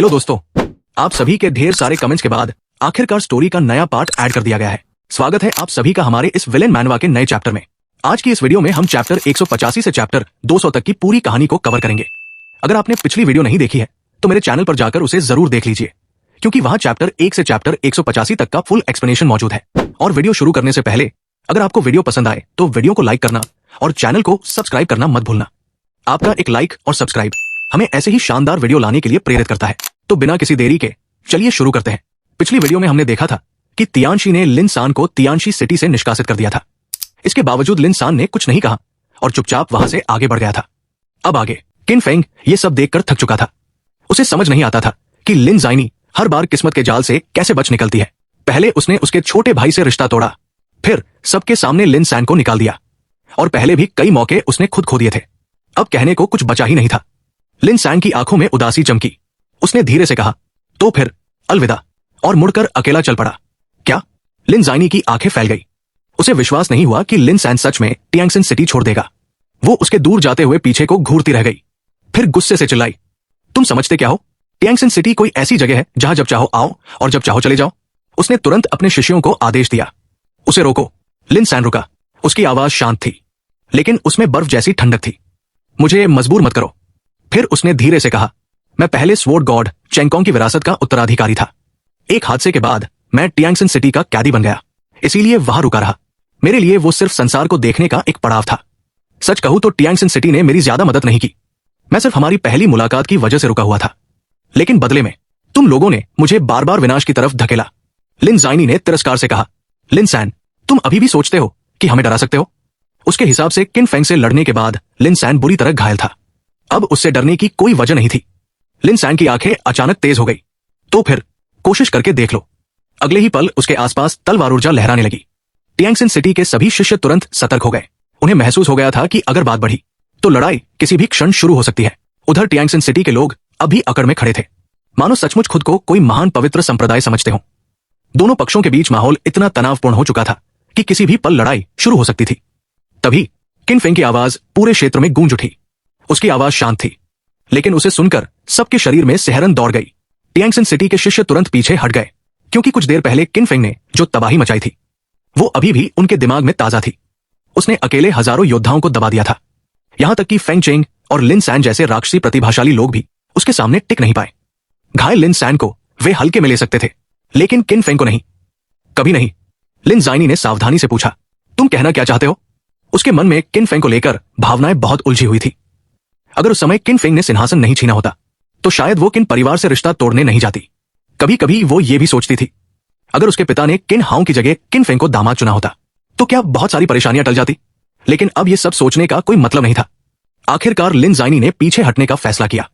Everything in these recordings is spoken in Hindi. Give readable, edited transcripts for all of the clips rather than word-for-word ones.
हेलो दोस्तों, आप सभी के ढेर सारे कमेंट्स के बाद आखिरकार स्टोरी का नया पार्ट ऐड कर दिया गया है। स्वागत है आप सभी का हमारे इस विलेन मैनवा के नए चैप्टर में। आज की इस वीडियो में हम चैप्टर 185 से चैप्टर 200 तक की पूरी कहानी को कवर करेंगे। अगर आपने पिछली वीडियो नहीं देखी है तो मेरे चैनल पर जाकर उसे जरूर देख लीजिए, क्योंकि वहां चैप्टर 1 से चैप्टर 185 तक का फुल एक्सप्लेनेशन मौजूद है। और वीडियो शुरू करने से पहले अगर आपको वीडियो पसंद आए तो वीडियो को लाइक करना और चैनल को सब्सक्राइब करना मत भूलना। आपका एक लाइक और सब्सक्राइब हमें ऐसे ही शानदार वीडियो लाने के लिए प्रेरित करता है। तो बिना किसी देरी के चलिए शुरू करते हैं। पिछली वीडियो में हमने देखा था कि तियानशी ने लिन सान को तियानशी सिटी से निष्कासित कर दिया था। इसके बावजूद लिन सान ने कुछ नहीं कहा और चुपचाप वहां से आगे बढ़ गया था। अब आगे किन फेंग ये सब देखकर थक चुका था। उसे समझ नहीं आता था कि लिन जाइनी हर बार किस्मत के जाल से कैसे बच निकलती है। पहले उसने उसके छोटे भाई से रिश्ता तोड़ा, फिर सबके सामने लिन सैन को निकाल दिया, और पहले भी कई मौके उसने खुद खो दिए थे। अब कहने को कुछ बचा ही नहीं था। लिन सैन की आंखों में उदासी चमकी। उसने धीरे से कहा, तो फिर अलविदा, और मुड़कर अकेला चल पड़ा। क्या? लिन जाइनी की आंखें फैल गई। उसे विश्वास नहीं हुआ कि लिन सैन सच में टियांगसन सिटी छोड़ देगा। वो उसके दूर जाते हुए पीछे को घूरती रह गई, फिर गुस्से से चिल्लाई, तुम समझते क्या हो? टियांगसन सिटी कोई ऐसी जगह है जहां जब चाहो आओ और जब चाहो चले जाओ। उसने तुरंत अपने शिष्यों को आदेश दिया, उसे रोको। लिन सैन रुका। उसकी आवाज शांत थी, लेकिन उसमें बर्फ जैसी ठंडक थी। मुझे मजबूर मत करो। फिर उसने धीरे से कहा, मैं पहले स्वॉर्ड गॉड चेंगकोंग की विरासत का उत्तराधिकारी था। एक हादसे के बाद मैं टियांगसन सिटी का कैदी बन गया, इसीलिए वहां रुका रहा। मेरे लिए वो सिर्फ संसार को देखने का एक पड़ाव था। सच कहूं तो टियांगसन सिटी ने मेरी ज्यादा मदद नहीं की। मैं सिर्फ हमारी पहली मुलाकात की वजह से रुका हुआ था, लेकिन बदले में तुम लोगों ने मुझे बार बार विनाश की तरफ धकेला। लिन जाइनी ने तिरस्कार से कहा, लिन सैन, तुम अभी भी सोचते हो कि हमें डरा सकते हो? उसके हिसाब से किन फेंग से लड़ने के बाद लिन सैन बुरी तरह घायल था। अब उससे डरने की कोई वजह नहीं थी। लिन सैन की आंखें अचानक तेज हो गई। तो फिर कोशिश करके देख लो। अगले ही पल उसके आसपास तलवार ऊर्जा लहराने लगी। टियांगसन सिटी के सभी शिष्य तुरंत सतर्क हो गए। उन्हें महसूस हो गया था कि अगर बात बढ़ी तो लड़ाई किसी भी क्षण शुरू हो सकती है। उधर टियांगसन सिटी के लोग अभी अकड़ में खड़े थे, मानो सचमुच खुद को कोई महान पवित्र संप्रदाय समझते हों। दोनों पक्षों के बीच माहौल इतना तनावपूर्ण हो चुका था कि किसी भी पल लड़ाई शुरू हो सकती थी। तभी किन फेंग की आवाज पूरे क्षेत्र में गूंज उठी। उसकी आवाज शांत थी, लेकिन उसे सुनकर सबके शरीर में सिहरन दौड़ गई। टियांगसन सिटी के शिष्य तुरंत पीछे हट गए, क्योंकि कुछ देर पहले किन फेंग ने जो तबाही मचाई थी वो अभी भी उनके दिमाग में ताजा थी। उसने अकेले हजारों योद्धाओं को दबा दिया था। यहां तक कि फेंग चेंग और लिन सैन जैसे राक्षसी प्रतिभाशाली लोग भी उसके सामने टिक नहीं पाए। घायल लिन सैन को वे हल्के में ले सकते थे, लेकिन किन फेंग को नहीं, कभी नहीं। लिन जाइनी ने सावधानी से पूछा, तुम कहना क्या चाहते हो? उसके मन में किन फेंग को लेकर भावनाएं बहुत उलझी हुई थी। अगर उस समय किन फेंग ने सिंहासन नहीं छीना होता तो शायद वो किन परिवार से रिश्ता तोड़ने नहीं जाती। कभी कभी वो ये भी सोचती थी, अगर उसके पिता ने किन हाउ की जगह किन फेंग को दामाद चुना होता तो क्या बहुत सारी परेशानियां टल जाती। लेकिन अब ये सब सोचने का कोई मतलब नहीं था। आखिरकार लिन जाइनी ने पीछे हटने का फैसला किया।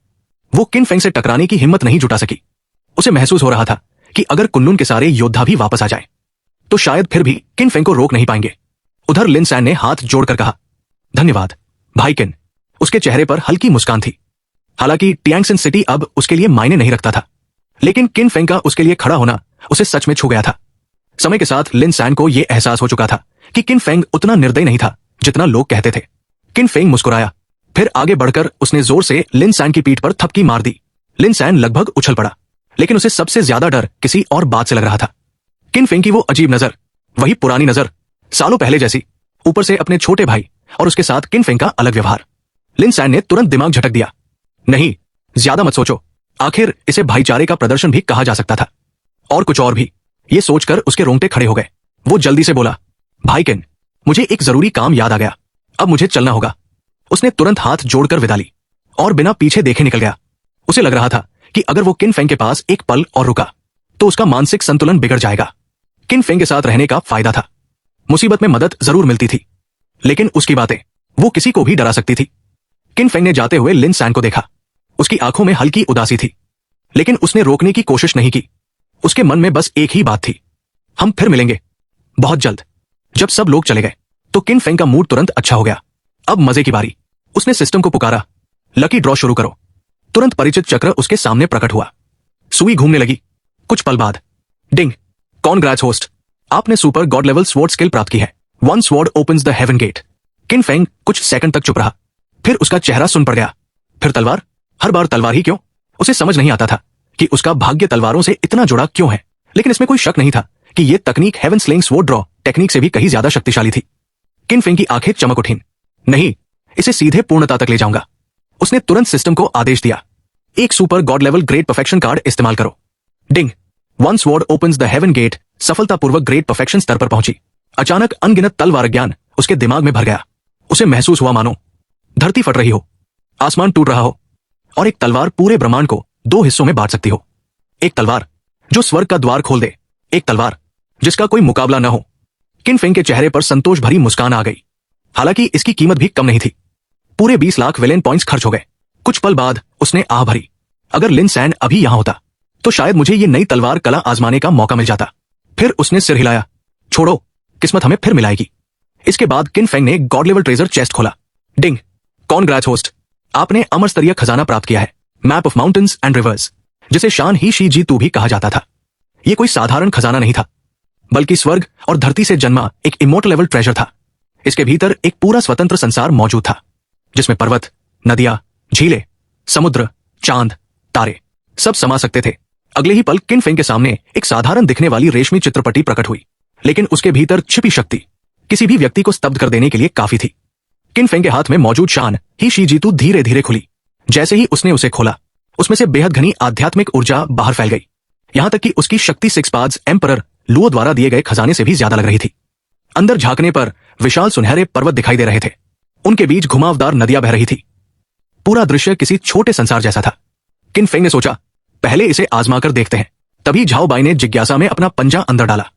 वो किन फेंग से टकराने की हिम्मत नहीं जुटा सकी। उसे महसूस हो रहा था कि अगर कुनलुन के सारे योद्धा भी वापस आ जाए तो शायद फिर भी किन फेंग को रोक नहीं पाएंगे। उधर लिन सैन ने हाथ जोड़कर कहा, धन्यवाद भाई किन। उसके चेहरे पर हल्की मुस्कान थी। हालांकि टियांगसन सिटी अब उसके लिए मायने नहीं रखता था, लेकिन किन फेंग का उसके लिए खड़ा होना उसे सच में छू गया था। समय के साथ लिन सैन को यह एहसास हो चुका था कि किन फेंग उतना निर्दयी नहीं था जितना लोग कहते थे। किन फेंग मुस्कुराया, फिर आगे बढ़कर उसने जोर से लिन सैन की पीठ पर थपकी मार दी। लिन सैन लगभग उछल पड़ा, लेकिन उसे सबसे ज्यादा डर किसी और बात से लग रहा था। किन फेंग की वो अजीब नजर, वही पुरानी नजर, सालों पहले जैसी, ऊपर से अपने छोटे भाई और उसके साथ किन फेंग का अलग व्यवहार। लिन सैन ने तुरंत दिमाग झटक दिया, नहीं, ज्यादा मत सोचो, आखिर इसे भाईचारे का प्रदर्शन भी कहा जा सकता था, और कुछ और भी। ये सोचकर उसके रोंगटे खड़े हो गए। वो जल्दी से बोला, भाई किन, मुझे एक जरूरी काम याद आ गया, अब मुझे चलना होगा। उसने तुरंत हाथ जोड़कर विदा ली और बिना पीछे देखे निकल गया। उसे लग रहा था कि अगर वो किन फेंग के पास एक पल और रुका तो उसका मानसिक संतुलन बिगड़ जाएगा। किन फेंग के साथ रहने का फायदा था, मुसीबत में मदद जरूर मिलती थी, लेकिन उसकी बातें वो किसी को भी डरा सकती थी। किन फेंग ने जाते हुए लिन सैन को देखा। उसकी आंखों में हल्की उदासी थी, लेकिन उसने रोकने की कोशिश नहीं की। उसके मन में बस एक ही बात थी, हम फिर मिलेंगे बहुत जल्द। जब सब लोग चले गए तो किन फेंग का मूड तुरंत अच्छा हो गया। अब मजे की बारी। उसने सिस्टम को पुकारा, लकी ड्रॉ शुरू करो। तुरंत परिचित चक्र उसके सामने प्रकट हुआ। सुई घूमने लगी। कुछ पल बाद डिंग, कॉन्ग्रेट्स होस्ट, आपने super god level sword skill प्राप्त की है। One sword opens the heaven gate. Qin Feng कुछ सेकंड तक चुप रहा, फिर उसका चेहरा सुन पड़ गया। फिर तलवार, हर बार तलवार ही क्यों? उसे समझ नहीं आता था कि उसका भाग्य तलवारों से इतना जुड़ा क्यों है, लेकिन इसमें कोई शक नहीं था कि यह तकनीक heaven slaying sword draw technique से भी कहीं ज्यादा शक्तिशाली थी। किन फेंग की आंखें चमक उठीं। नहीं, इसे सीधे पूर्णता तक ले जाऊंगा। उसने तुरंत सिस्टम को आदेश दिया, एक super god level great perfection card इस्तेमाल करो। Ding, one sword opens the heaven gate सफलतापूर्वक ग्रेट परफेक्शन स्तर पर पहुंची। अचानक अनगिनत तलवार ज्ञान उसके दिमाग में भर गया। उसे महसूस हुआ मानो धरती फट रही हो, आसमान टूट रहा हो, और एक तलवार पूरे ब्रह्मांड को दो हिस्सों में बांट सकती हो। एक तलवार जो स्वर्ग का द्वार खोल दे, एक तलवार जिसका कोई मुकाबला न हो। किन फेंग के चेहरे पर संतोष भरी मुस्कान आ गई। हालांकि इसकी कीमत भी कम नहीं थी। पूरे 20 लाख विलेन पॉइंट्स खर्च हो गए। कुछ पल बाद उसने आह भरी, अगर लिन सैन अभी यहां होता तो शायद मुझे ये नई तलवार कला आजमाने का मौका मिल जाता। फिर उसने सिर हिलाया, छोड़ो, किस्मत हमें फिर मिलाएगी। इसके बाद किन फेंग ने गॉड लेवल ट्रेजर चेस्ट खोला। डिंग, कॉन्ग्रेट्स होस्ट, आपने अमर स्तरीय खजाना प्राप्त किया है, map of mountains and reverse, जिसे शान ही शी जी तू भी कहा जाता था। यह कोई साधारण खजाना नहीं था, बल्कि स्वर्ग और धरती से जन्मा एक इमोर्टल लेवल ट्रेजर था। इसके भीतर एक पूरा स्वतंत्र संसार मौजूद था, जिसमें पर्वत, नदियां, झीलें, समुद्र, चांद, तारे सब समा सकते थे। अगले ही पल किन फेंग के सामने एक साधारण दिखने वाली रेशमी चित्रपटी प्रकट हुई, लेकिन उसके भीतर छिपी शक्ति किसी भी व्यक्ति को स्तब्ध कर देने के लिए काफी थी। किन फेंग के हाथ में मौजूद शान ही शी जीतू धीरे धीरे खुली। जैसे ही उसने उसे खोला, उसमें से बेहद घनी आध्यात्मिक ऊर्जा बाहर फैल गई, यहां तक कि उसकी शक्ति सिक्स पाथ्स एम्परर लुओ द्वारा दिए गए खजाने से भी ज्यादा लग रही थी। अंदर झांकने पर विशाल सुनहरे पर्वत दिखाई दे रहे थे, उनके बीच घुमावदार नदियां बह रही थी। पूरा दृश्य किसी छोटे संसार जैसा था। किन फेंग ने सोचा, पहले इसे आजमा कर देखते हैं। तभी झाओ बाई ने जिज्ञासा में अपना पंजा अंदर डाला।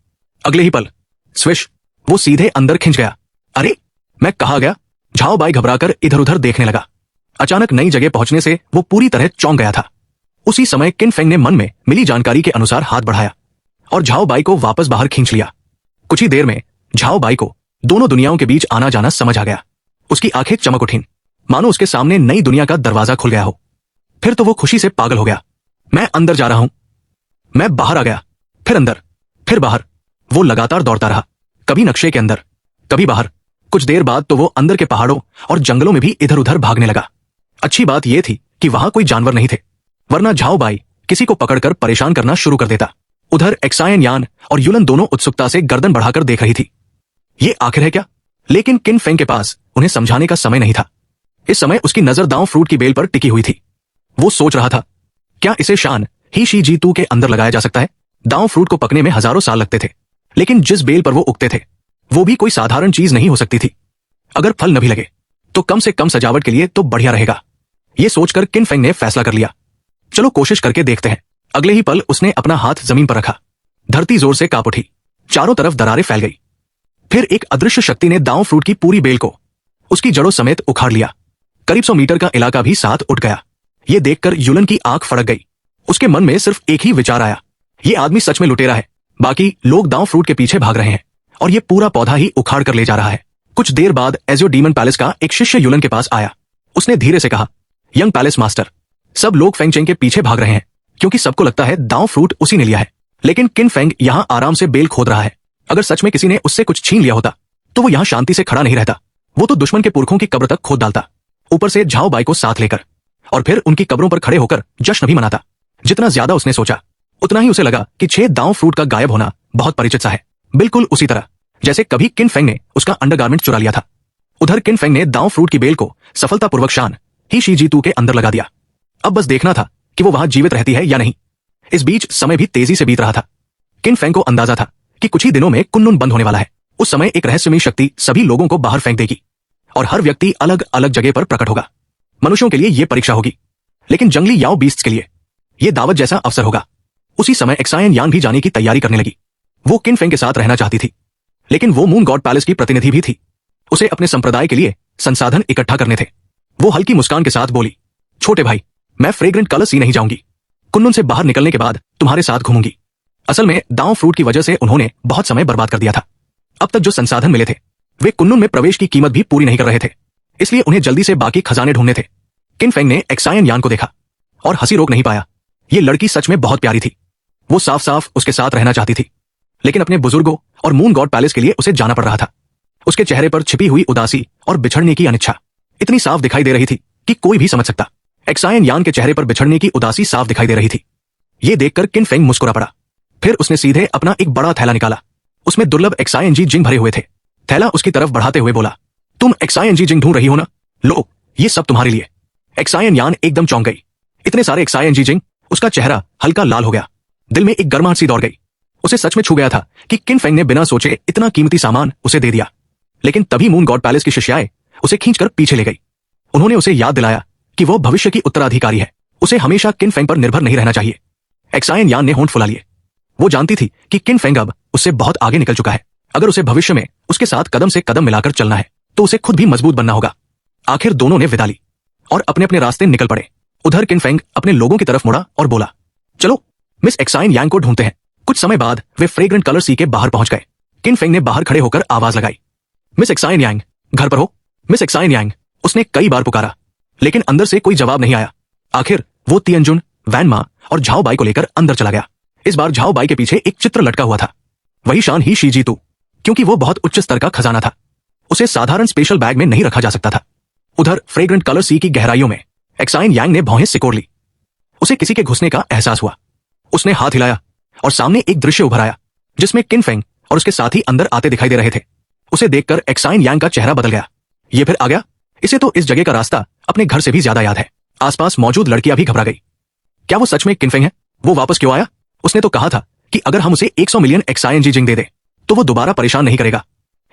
अगले ही पल स्विश, वो सीधे अंदर खिंच गया। अरे, मैं कहाँ गया? झाओ बाई घबराकर इधर उधर देखने लगा। अचानक नई जगह पहुंचने से वो पूरी तरह चौंक गया था। उसी समय किन फेंग ने मन में मिली जानकारी के अनुसार हाथ बढ़ाया और झाओ बाई को वापस बाहर खींच लिया। कुछ ही देर में झाओ बाई को दोनों दुनियाओं के बीच आना जाना समझ आ गया। उसकी आंखें चमक उठीं, मानो उसके सामने नई दुनिया का दरवाजा खुल गया हो। फिर तो वो खुशी से पागल हो गया। मैं अंदर जा रहा हूं, मैं बाहर आ गया, फिर अंदर, फिर बाहर। वो लगातार दौड़ता रहा, कभी नक्शे के अंदर, कभी बाहर। कुछ देर बाद तो वो अंदर के पहाड़ों और जंगलों में भी इधर उधर भागने लगा। अच्छी बात यह थी कि वहां कोई जानवर नहीं थे, वरना झाओ बाई किसी को पकड़कर परेशान करना शुरू कर देता। उधर एक्सायन यान और युलन दोनों उत्सुकता से गर्दन बढ़ाकर देख रही थी। ये आखिर है क्या? लेकिन किन फेंग के पास उन्हें समझाने का समय नहीं था। इस समय उसकी नजर दांव फ्रूट की बेल पर टिकी हुई थी। वो सोच रहा था, क्या इसे शान ही शी जी तू के अंदर लगाया जा सकता है? दांव फ्रूट को पकने में हजारों साल लगते थे, लेकिन जिस बेल पर वो उगते थे वो भी कोई साधारण चीज नहीं हो सकती थी। अगर फल न भी लगे तो कम से कम सजावट के लिए तो बढ़िया रहेगा। ये सोचकर किन फेंग ने फैसला कर लिया, चलो कोशिश करके देखते हैं। अगले ही पल उसने अपना हाथ जमीन पर रखा। धरती जोर से कांप उठी, चारों तरफ दरारें फैल गई। फिर एक अदृश्य शक्ति ने दांव फ्रूट की पूरी बेल को उसकी जड़ों समेत उखाड़ लिया। करीब 100 मीटर का इलाका भी साथ उठ गया। ये देखकर युलन की आंख फड़क गई। उसके मन में सिर्फ एक ही विचार आया, ये आदमी सच में लुटेरा है। बाकी लोग दांव फ्रूट के पीछे भाग रहे हैं और ये पूरा पौधा ही उखाड़ कर ले जा रहा है। कुछ देर बाद एजियो डीमन पैलेस का एक शिष्य युलन के पास आया। उसने धीरे से कहा, यंग पैलेस मास्टर, सब लोग फेंग चेंग के पीछे भाग रहे हैं क्योंकि सबको लगता है दांव फ्रूट उसी ने लिया है। लेकिन किन फेंग यहाँ आराम से बेल खोद रहा है। अगर सच में किसी ने उससे कुछ छीन लिया होता तो वो यहाँ शांति से खड़ा नहीं रहता। वो तो दुश्मन के पुरखों की कब्र तक खोद डालता, ऊपर से झाओ बाई को साथ लेकर, और फिर उनकी कब्रों पर खड़े होकर जश्न भी मनाता। जितना ज्यादा उसने सोचा, उतना ही उसे लगा कि 6 दांव फ्रूट का गायब होना बहुत परिचित सा है, बिल्कुल उसी तरह जैसे कभी किन फेंग ने उसका अंडरगारमेंट चुरा लिया था। उधर किन फेंग ने दांव फ्रूट की बेल को सफलतापूर्वक शान ही शी जी तू के अंदर लगा दिया। अब बस देखना था कि वो वहां जीवित रहती है या नहीं। इस बीच समय भी तेजी से बीत रहा था। किन फेंग को अंदाजा था कि कुछ ही दिनों में कुन्नुन बंद होने वाला है। उस समय एक रहस्यमयी शक्ति सभी लोगों को बाहर फेंक देगी और हर व्यक्ति अलग अलग जगह पर प्रकट होगा। मनुष्यों के लिए यह परीक्षा होगी, लेकिन जंगली याओ बीस्ट्स के लिए यह दावत जैसा अवसर होगा। उसी समय एक्सायन यान भी जाने की तैयारी करने लगी। वो किन फेंग के साथ रहना चाहती थी, लेकिन वो मून गॉड पैलेस की प्रतिनिधि भी थी। उसे अपने संप्रदाय के लिए संसाधन इकट्ठा करने थे। वो हल्की मुस्कान के साथ बोली, छोटे भाई, मैं फ्रेग्रेंट कलर्स ही नहीं जाऊंगी। कुन्नुन से बाहर निकलने के बाद तुम्हारे साथ घूमूंगी। असल में दांव फ्रूट की वजह से उन्होंने बहुत समय बर्बाद कर दिया था। अब तक जो संसाधन मिले थे वे कुन्नुन में प्रवेश की कीमत भी पूरी नहीं कर रहे थे, इसलिए उन्हें जल्दी से बाकी खजाने ढूंढने थे। किन फेंग ने एक्सायन यान को देखा और हंसी रोक नहीं पाया। ये लड़की सच में बहुत प्यारी थी। वो साफ साफ उसके साथ रहना चाहती थी, लेकिन अपने बुजुर्गों और मून गॉड पैलेस के लिए उसे जाना पड़ रहा था। उसके चेहरे पर छिपी हुई उदासी और बिछड़ने की अनिच्छा इतनी साफ दिखाई दे रही थी कि कोई भी समझ सकता। एक्सायन यान के चेहरे पर बिछड़ने की उदासी साफ दिखाई दे रही थी। ये देखकर किन फेंग मुस्कुरा पड़ा। फिर उसने सीधे अपना एक बड़ा थैला निकाला। उसमें दुर्लभ एक्साइएनजी जिंग भरे हुए थे। थैला उसकी तरफ बढ़ाते हुए बोला, तुम एक्साइएनजी जिंग ढूंढ रही हो ना? लो, ये सब तुम्हारे लिए। एक्साइएन यान एकदम चौंक गई। इतने सारे एक्साइएनजी जिंग। उसका चेहरा हल्का लाल हो गया। दिल में एक गर्माहट सी दौड़ गई। उसे सच में छू गया था कि किन फेंग ने बिना सोचे इतना कीमती सामान उसे दे दिया। लेकिन तभी मून गॉड पैलेस की शिष्याएं उसे खींचकर पीछे ले गई। उन्होंने उसे याद दिलाया कि वो भविष्य की उत्तराधिकारी है। उसे हमेशा किन फेंग पर निर्भर नहीं रहना चाहिए। एक्साइएन यान ने होंठ फुला लिए। वो जानती थी कि किन फेंग अब उससे बहुत आगे निकल चुका है। अगर उसे भविष्य में उसके साथ कदम से कदम मिलाकर चलना है तो उसे खुद भी मजबूत बनना होगा। आखिर दोनों ने विदा ली और अपने अपने रास्ते निकल पड़े। उधर किन फेंग अपने लोगों की तरफ मुड़ा और बोला, चलो मिस एक्साइन यांग को ढूंढते हैं। कुछ समय बाद वे फ्रेग्रेंट कलर सी के बाहर पहुंच गए। किन फेंग ने बाहर खड़े होकर आवाज लगाई, मिस एक्साइन यांग, घर पर हो? मिस एक्साइन यांग, उसने कई बार पुकारा, लेकिन अंदर से कोई जवाब नहीं आया। आखिर वो तियनजुन, वैन मा और झाओ बाई को लेकर अंदर चला गया। इस बार झाओ बाई के पीछे एक चित्र लटका हुआ था। वही शान ही शी जीतू, क्योंकि वो बहुत उच्च स्तर का खजाना था। उसे साधारण स्पेशल बैग में नहीं रखा जा सकता था। उधर फ्रेग्रेंट कलर सी की गहराइयों में एक्साइन यांग ने भौहें सिकोड़ ली। उसे किसी के घुसने का एहसास हुआ। उसने हाथ हिलाया और सामने एक दृश्य उभर आया जिसमें किन फेंग और उसके साथी अंदर आते दिखाई दे रहे थे। उसे देखकर एक्साइन यांग का चेहरा बदल गया। ये फिर आ गया? इसे तो इस जगह का रास्ता अपने घर से भी ज्यादा याद है। आसपास मौजूद लड़कियां भी घबरा गई। क्या वो सच में किन फेंग है? वो वापस क्यों आया? उसने तो कहा था कि अगर हम उसे 100 मिलियन एक्साइएनजी जिंग दे दे तो वो दोबारा परेशान नहीं करेगा।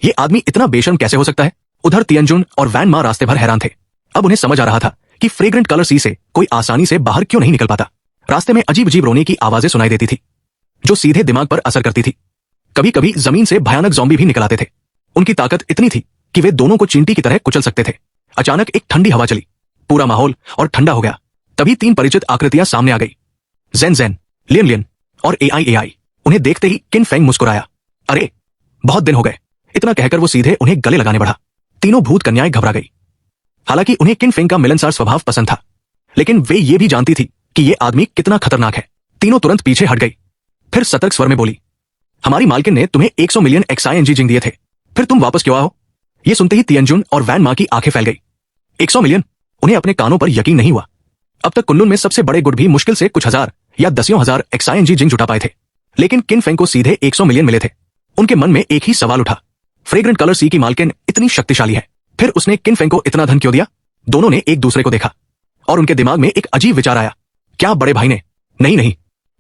ये आदमी इतना बेशर्म कैसे हो सकता है? उधर तियनजुन और वैन मा रास्ते भर हैरान थे। अब उन्हें समझ आ रहा था कि फ्रेग्रेंट कलर सी से कोई आसानी से बाहर क्यों नहीं निकल पाता। रास्ते में अजीब अजीब रोने की आवाजें सुनाई देती थी जो सीधे दिमाग पर असर करती थी। कभी कभी जमीन से भयानक ज़ॉम्बी भी निकल आते थे। उनकी ताकत इतनी थी कि वे दोनों को चींटी की तरह कुचल सकते थे। अचानक एक ठंडी हवा चली। पूरा माहौल और ठंडा हो गया। तभी 3 परिचित आकृतियां सामने आ गई, ज़ेन ज़ेन, लियन लियन और एआई। उन्हें देखते ही किन फेंग मुस्कुराया। अरे, बहुत दिन हो गए। इतना कहकर वो सीधे उन्हें गले लगाने बढ़ा। तीनों भूत कन्याएं घबरा गई। हालांकि उन्हें किन फेंग का मिलनसार स्वभाव पसंद था, लेकिन वे ये भी जानती थी कि ये आदमी कितना खतरनाक है। तीनों तुरंत पीछे हट गई। फिर सतर्क स्वर में बोली, हमारी मालकिन ने तुम्हें 100 मिलियन एक्साइएनजी जिंग दिए थे, फिर तुम वापस क्यों आओ? ये सुनते ही तियनजुन और वैन मा की आंखें फैल गई। 100 मिलियन? उन्हें अपने कानों पर यकीन नहीं हुआ। अब तक कुन्लुन में सबसे बड़े गुट भी मुश्किल से कुछ हजार या दसियों हजार एक्साइएनजी जिंग जुटा पाए थे, लेकिन किन फेंग को सीधे 100 मिलियन मिले थे। उनके मन में एक ही सवाल उठा, फ्रेग्रेंट कलर सी की मालकिन इतनी शक्तिशाली है, फिर उसने किन फेंग को इतना धन क्यों दिया? दोनों ने एक दूसरे को देखा और उनके दिमाग में एक अजीब विचार आया। क्या बड़े भाई ने? नहीं,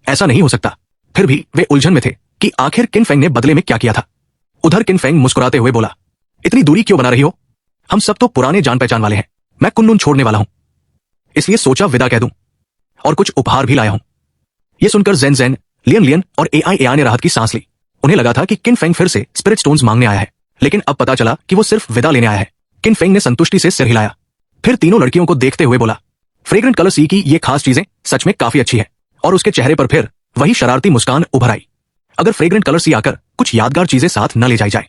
ऐसा नहीं हो सकता। फिर भी वे उलझन में थे कि आखिर किन फेंग ने बदले में क्या किया था। उधर किन फेंग मुस्कुराते हुए बोला, इतनी दूरी क्यों बना रही हो? हम सब तो पुराने जान पहचान वाले हैं। मैं कुन्लुन छोड़ने वाला हूं, इसलिए सोचा विदा कह दूं, और कुछ उपहार भी लाया हूं। यह सुनकर ज़ेन ज़ेन, लियन लियन और एआई ने राहत की सांस ली। उन्हें लगा था कि किन फेंग फिर से स्पिरिट स्टोन्स मांगने आया है, लेकिन अब पता चला कि वो सिर्फ विदा लेने आया है। किन फेंग ने संतुष्टि से सिर हिलाया। फिर तीनों लड़कियों को देखते हुए बोला, फ्रेग्रेंट कलर सी की ये खास चीजें सच में काफी अच्छी है। और उसके चेहरे पर फिर वही शरारती मुस्कान उभर आई। अगर फ्रेग्रेंट कलर सी आकर कुछ यादगार चीजें साथ न ले जाई जाए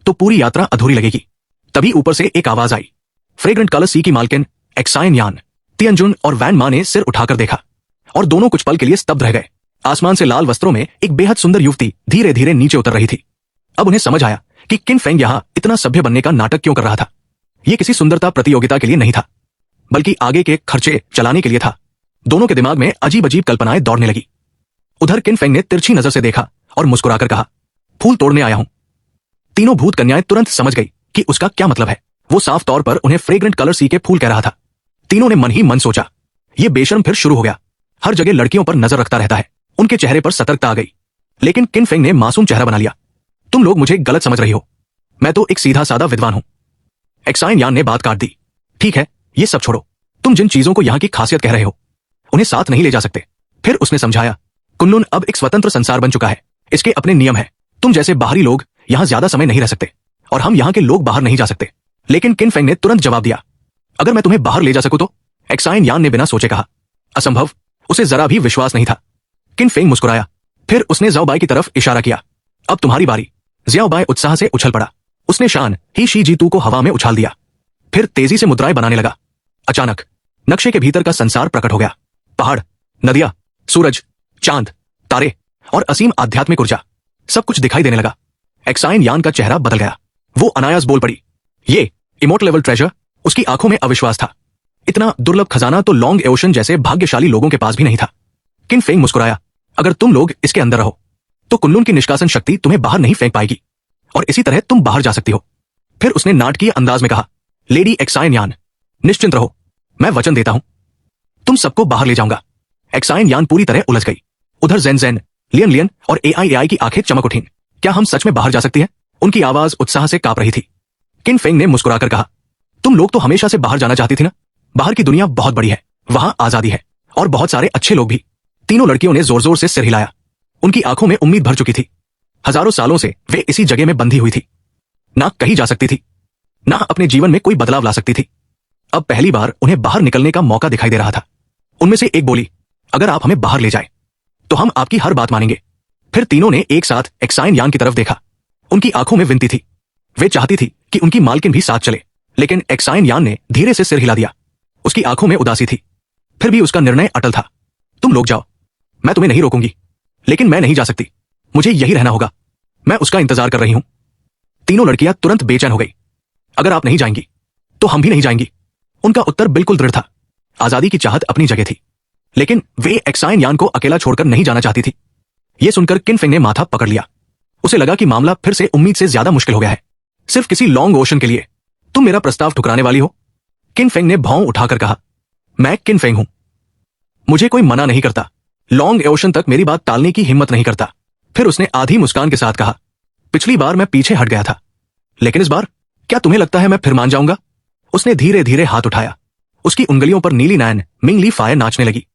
तो पूरी यात्रा अधूरी लगेगी। तभी ऊपर से एक आवाज आई, फ्रेग्रेंट कलर सी की मालकिन एक्साइन यान। तियनजुन और वैन मा ने सिर उठाकर देखा और दोनों कुछ पल के लिए स्तब्ध रह गए। आसमान से लाल वस्त्रों में एक बेहद सुंदर युवती धीरे धीरे नीचे उतर रही थी। अब उन्हें समझ आया कि किन फेंग यहां इतना सभ्य बनने का नाटक क्यों कर रहा था। यह किसी सुंदरता प्रतियोगिता के लिए नहीं था, बल्कि आगे के खर्चे चलाने के लिए था। दोनों के दिमाग में अजीब अजीब कल्पनाएं दौड़ने लगी। उधर किन फेंग ने तिरछी नजर से देखा और मुस्कुराकर कहा, फूल तोड़ने आया हूं। तीनों भूत कन्याएं तुरंत समझ गई कि उसका क्या मतलब है। वो साफ तौर पर उन्हें फ्रेग्रेंट कलर सी के फूल कह रहा था। तीनों ने मन ही मन सोचा, ये बेशर्म फिर शुरू हो गया। हर जगह लड़कियों पर नजर रखता रहता है। उनके चेहरे पर सतर्कता आ गई, लेकिन किन फेंग ने मासूम चेहरा बना लिया। तुम लोग मुझे गलत समझ रही हो, मैं तो एक सीधा सादा विद्वान हूं। एक्साइन यान ने बात काट दी, ठीक है, ये सब छोड़ो। तुम जिन चीजों को यहां की खासियत कह रहे हो उन्हें साथ नहीं ले जा सकते। फिर उसने समझाया, कुन्लुन अब एक स्वतंत्र संसार बन चुका है। इसके अपने नियम है। तुम जैसे बाहरी लोग यहां ज्यादा समय नहीं रह सकते और हम यहां के लोग बाहर नहीं जा सकते। लेकिन किन फेंग ने तुरंत जवाब दिया, अगर मैं तुम्हें बाहर ले जा सकूं तो? एक्साइन यान ने बिना सोचे कहा, असंभव। उसे जरा भी विश्वास नहीं था। किन फेंग मुस्कुराया। फिर उसने ज़ाओ बाई की तरफ इशारा किया, अब तुम्हारी बारी। ज़ियाओ बाई उत्साह से उछल पड़ा। उसने शान ही शी जीतू को हवा में उछाल दिया, फिर तेजी से मुद्राएं बनाने लगा। अचानक नक्शे के भीतर का संसार प्रकट हो गया। पहाड़, नदियां, सूरज, चांद, तारे और असीम आध्यात्मिक ऊर्जा, सब कुछ दिखाई देने लगा। एक्साइन यान का चेहरा बदल गया। वो अनायास बोल पड़ी, ये इमोर्टल लेवल ट्रेजर। उसकी आंखों में अविश्वास था। इतना दुर्लभ खजाना तो लॉन्ग ओशन जैसे भाग्यशाली लोगों के पास भी नहीं था। किन फेंग मुस्कुराया, अगर तुम लोग इसके अंदर रहो तो कुनलुन की निष्कासन शक्ति तुम्हें बाहर नहीं फेंक पाएगी और इसी तरह तुम बाहर जा सकती हो। फिर उसने नाटकीय अंदाज में कहा, लेडी एक्साइन यान, निश्चिंत रहो, मैं वचन देता हूं तुम सबको बाहर ले जाऊंगा। एक्साइन यान पूरी तरह उलझ गई। उधर जेन जेन, लियन लियन और एआई की आंखें चमक उठीं। क्या हम सच में बाहर जा सकती हैं? उनकी आवाज उत्साह से कांप रही थी। किन फेंग ने मुस्कुराकर कहा, तुम लोग तो हमेशा से बाहर जाना चाहती थी ना। बाहर की दुनिया बहुत बड़ी है, वहां आजादी है और बहुत सारे अच्छे लोग भी। तीनों लड़कियों ने जोर जोर से सिर हिलाया। उनकी आंखों में उम्मीद भर चुकी थी। हजारों सालों से वे इसी जगह में बंधी हुई थी, ना कहीं जा सकती थी, ना अपने जीवन में कोई बदलाव ला सकती थी। अब पहली बार उन्हें बाहर निकलने का मौका दिखाई दे रहा था। उनमें से एक बोली, अगर आप हमें बाहर ले जाए तो हम आपकी हर बात मानेंगे। फिर तीनों ने एक साथ एक्साइन यान की तरफ देखा। उनकी आंखों में विनती थी। वे चाहती थी कि उनकी मालकिन भी साथ चले, लेकिन एक्साइन यान ने धीरे से सिर हिला दिया। उसकी आंखों में उदासी थी, फिर भी उसका निर्णय अटल था। तुम लोग जाओ, मैं तुम्हें नहीं रोकूंगी, लेकिन मैं नहीं जा सकती, मुझे यही रहना होगा। मैं उसका इंतजार कर रही हूं। तीनों लड़कियां तुरंत बेचैन हो गई। अगर आप नहीं जाएंगी तो हम भी नहीं जाएंगी। उनका उत्तर बिल्कुल दृढ़ था। आजादी की चाहत अपनी जगह थी, लेकिन वे एक्साइन यान को अकेला छोड़कर नहीं जाना चाहती थी। यह सुनकर किन फेंग ने माथा पकड़ लिया। उसे लगा कि मामला फिर से उम्मीद से ज्यादा मुश्किल हो गया है। सिर्फ किसी लॉन्ग ओशन के लिए तुम मेरा प्रस्ताव ठुकराने वाली हो? किन फेंग ने भौं उठाकर कहा, मैं किन फेंग हूं, मुझे कोई मना नहीं करता। लॉन्ग ओशन तक मेरी बात टालने की हिम्मत नहीं करता। फिर उसने आधी मुस्कान के साथ कहा, पिछली बार मैं पीछे हट गया था, लेकिन इस बार क्या तुम्हें लगता है मैं फिर मान जाऊंगा? उसने धीरे धीरे हाथ उठाया। उसकी उंगलियों पर नीली नैन मिंगली फायर नाचने लगी।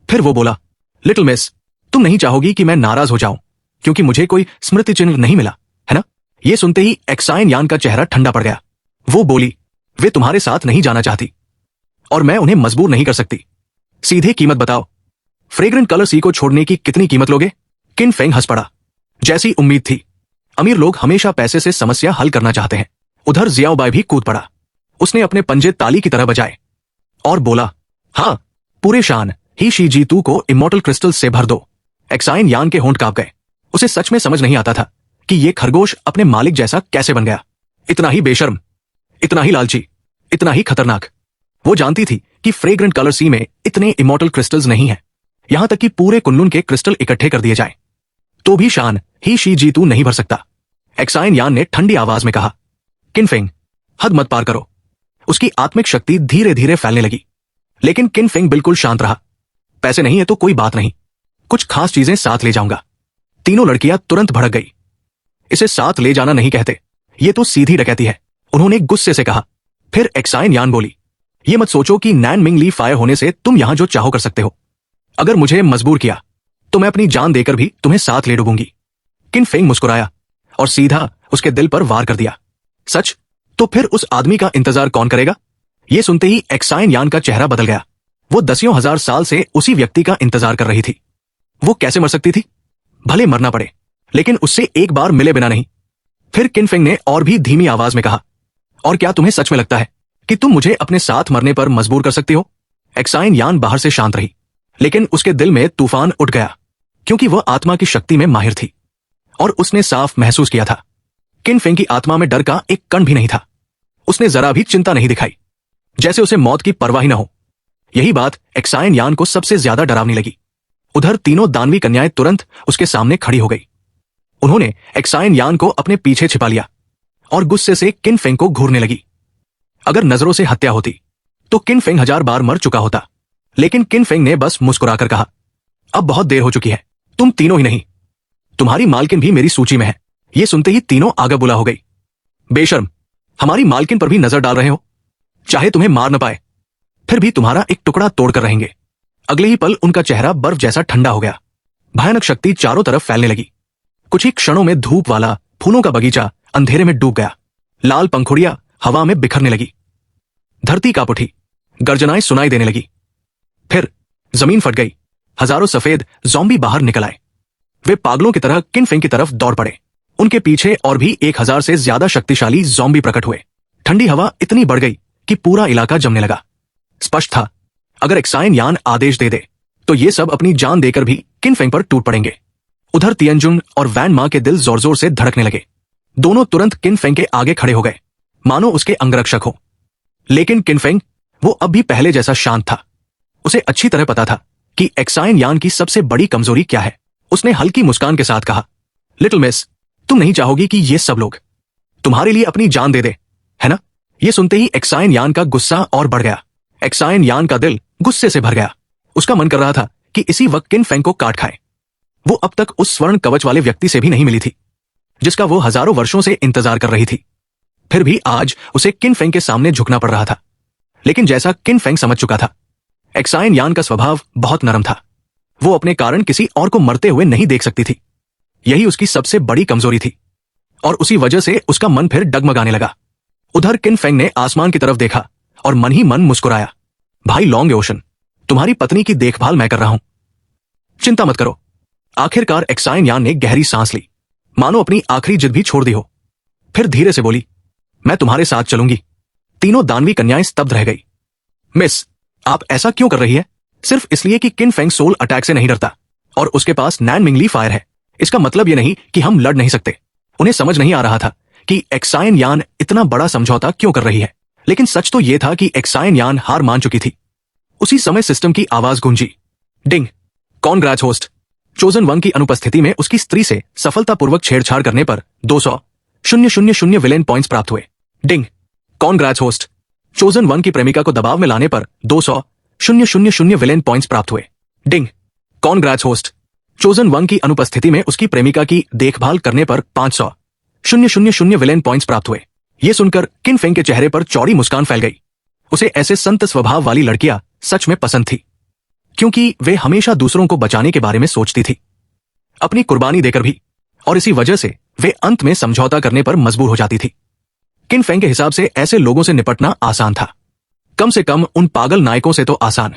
फिर वो बोला, लिटिल मिस, तुम नहीं चाहोगी कि मैं नाराज हो जाऊं क्योंकि मुझे कोई स्मृति चिन्ह नहीं मिला, है ना? यह सुनते ही एक्साइन यान का चेहरा ठंडा पड़ गया। वो बोली, वे तुम्हारे साथ नहीं जाना चाहती और मैं उन्हें मजबूर नहीं कर सकती। सीधे कीमत बताओ, फ्रेग्रेंट कलर सी को छोड़ने की कितनी कीमत लोगे? किन फेंग हंस पड़ा। जैसी उम्मीद थी, अमीर लोग हमेशा पैसे से समस्या हल करना चाहते हैं। उधर जियाओबाई भी कूद पड़ा। उसने अपने पंजे ताली की तरह बजाए और बोला, हाँ, पूरे शान ही शी जीतू को इमॉर्टल क्रिस्टल से भर दो। एक्साइन यान के होंठ कांप गए। उसे सच में समझ नहीं आता था कि ये खरगोश अपने मालिक जैसा कैसे बन गया। इतना ही बेशर्म, इतना ही लालची, इतना ही खतरनाक। वो जानती थी कि फ्रेग्रेंट कलर सी में इतने इमॉर्टल क्रिस्टल्स नहीं हैं। यहां तक कि पूरे कुनलुन के क्रिस्टल इकट्ठे कर दिए जाएं, तो भी शान ही शी जीतू नहीं भर सकता। एक्साइन यान ने ठंडी आवाज में कहा, किन फेंग, हद मत पार करो। उसकी आत्मिक शक्ति धीरे धीरे फैलने लगी, लेकिन किन फेंग बिल्कुल शांत रहा। पैसे नहीं है तो कोई बात नहीं, कुछ खास चीजें साथ ले जाऊंगा। तीनों लड़कियां तुरंत भड़क गई। इसे साथ ले जाना नहीं कहते, ये तो सीधी डकैती है, उन्होंने गुस्से से कहा। फिर एक्साइन यान बोली, ये मत सोचो कि नैन मिंगली फायर होने से तुम यहां जो चाहो कर सकते हो। अगर मुझे मजबूर किया तो मैं अपनी जान देकर भी तुम्हें साथ ले डूबूंगी। किन फेंग मुस्कुराया और सीधा उसके दिल पर वार कर दिया। सच? तो फिर उस आदमी का इंतजार कौन करेगा? यह सुनते ही एक्साइन यान का चेहरा बदल गया। वो दसियों हजार साल से उसी व्यक्ति का इंतजार कर रही थी। वो कैसे मर सकती थी? भले मरना पड़े, लेकिन उससे एक बार मिले बिना नहीं। फिर किन फेंग ने और भी धीमी आवाज में कहा, और क्या तुम्हें सच में लगता है कि तुम मुझे अपने साथ मरने पर मजबूर कर सकती हो? एक्साइन यान बाहर से शांत रही, लेकिन उसके दिल में तूफान उठ गया, क्योंकि वह आत्मा की शक्ति में माहिर थी और उसने साफ महसूस किया था किन फेंग की आत्मा में डर का एक कण भी नहीं था। उसने जरा भी चिंता नहीं दिखाई, जैसे उसे मौत की परवाह ही न हो। यही बात एक्साइन यान को सबसे ज्यादा डरावनी लगी। उधर तीनों दानवी कन्याएं तुरंत उसके सामने खड़ी हो गई। उन्होंने एक्साइन यान को अपने पीछे छिपा लिया और गुस्से से किन फेंग को घूरने लगी। अगर नजरों से हत्या होती तो किन फेंग 1000 बार मर चुका होता, लेकिन किन फेंग ने बस मुस्कुराकर कहा, अब बहुत देर हो चुकी है, तुम तीनों ही नहीं, तुम्हारी मालकिन भी मेरी सूची में है। यह सुनते ही तीनों आगा बुला हो गई। बेशर्म, हमारी मालकिन पर भी नजर डाल रहे हो? चाहे तुम्हें मार न पाए, फिर भी तुम्हारा एक टुकड़ा तोड़कर रहेंगे। अगले ही पल उनका चेहरा बर्फ जैसा ठंडा हो गया। भयानक शक्ति चारों तरफ फैलने लगी। कुछ ही क्षणों में धूप वाला फूलों का बगीचा अंधेरे में डूब गया। लाल पंखुड़ियां हवा में बिखरने लगी। धरती कांप उठी, गर्जनाएं सुनाई देने लगी। फिर जमीन फट गई। हजारों सफेद ज़ॉम्बी बाहर निकल आए। वे पागलों की तरह किन फेंग की तरफ दौड़ पड़े। उनके पीछे और भी 1000 से ज्यादा शक्तिशाली ज़ॉम्बी प्रकट हुए। ठंडी हवा इतनी बढ़ गई कि पूरा इलाका जमने लगा। स्पष्ट था, अगर एक्साइन यान आदेश दे दे तो ये सब अपनी जान देकर भी किन फेंग पर टूट पड़ेंगे। उधर तियनजुन और वैन मां के दिल जोर जोर से धड़कने लगे। दोनों तुरंत किन फेंग के आगे खड़े हो गए, मानो उसके अंगरक्षक हो। लेकिन किन फेंग, वो अब भी पहले जैसा शांत था। उसे अच्छी तरह पता था कि एक्साइन यान की सबसे बड़ी कमजोरी क्या है। उसने हल्की मुस्कान के साथ कहा, लिटिल मिस, तुम नहीं चाहोगी कि ये सब लोग तुम्हारे लिए अपनी जान दे दे, है ना? ये सुनते ही एक्साइन यान का गुस्सा और बढ़ गया। एक्साइन यान का दिल गुस्से से भर गया। उसका मन कर रहा था कि इसी वक्त किन फेंग को काट खाए। वो अब तक उस स्वर्ण कवच वाले व्यक्ति से भी नहीं मिली थी जिसका वो हजारों वर्षों से इंतजार कर रही थी। फिर भी आज उसे किन फेंग के सामने झुकना पड़ रहा था। लेकिन जैसा किन फेंग समझ चुका था, एक्साइन यान का स्वभाव बहुत नरम था। वो अपने कारण किसी और को मरते हुए नहीं देख सकती थी। यही उसकी सबसे बड़ी कमजोरी थी और उसी वजह से उसका मन फिर डगमगाने लगा। उधर किन फेंग ने आसमान की तरफ देखा और मन ही मन मुस्कुराया। भाई लॉन्ग ओशन, तुम्हारी पत्नी की देखभाल मैं कर रहा हूं, चिंता मत करो। आखिरकार एक्साइन यान ने गहरी सांस ली, मानो अपनी आखिरी जिद भी छोड़ दी हो। फिर धीरे से बोली, मैं तुम्हारे साथ चलूंगी। तीनों दानवी कन्याएं स्तब्ध रह गई। मिस, आप ऐसा क्यों कर रही है? सिर्फ इसलिए कि किन फेंग सोल अटैक से नहीं डरता और उसके पास नैन मिंगली फायर है, इसका मतलब यह नहीं कि हम लड़ नहीं सकते। उन्हें समझ नहीं आ रहा था कि एक्साइन यान इतना बड़ा समझौता क्यों कर रही है। लेकिन सच तो यह था कि एक्साइन यान हार मान चुकी थी। उसी समय सिस्टम की आवाज गूंजी, डिंग। कॉन्ग्रेट्स होस्ट, चोजन वन की अनुपस्थिति में उसकी स्त्री से सफलतापूर्वक छेड़छाड़ करने पर 200,000 विलेन पॉइंट्स प्राप्त हुए। डिंग। कॉन्ग्रेट्स होस्ट, चोजन वन की प्रेमिका को दबाव में लाने पर 200,000 विलेन पॉइंट्स प्राप्त हुए। डिंग। कॉन्ग्रेट्स होस्ट, चोजन वन की अनुपस्थिति में उसकी प्रेमिका की देखभाल करने पर 500,000 विलेन पॉइंट्स प्राप्त हुए। यह सुनकर किन फेंग के चेहरे पर चौड़ी मुस्कान फैल गई। उसे ऐसे संत स्वभाव वाली लड़कियां सच में पसंद थी, क्योंकि वे हमेशा दूसरों को बचाने के बारे में सोचती थी, अपनी कुर्बानी देकर भी, और इसी वजह से वे अंत में समझौता करने पर मजबूर हो जाती थी। किन फेंग के हिसाब से ऐसे लोगों से निपटना आसान था, कम से कम उन पागल नायकों से तो आसान,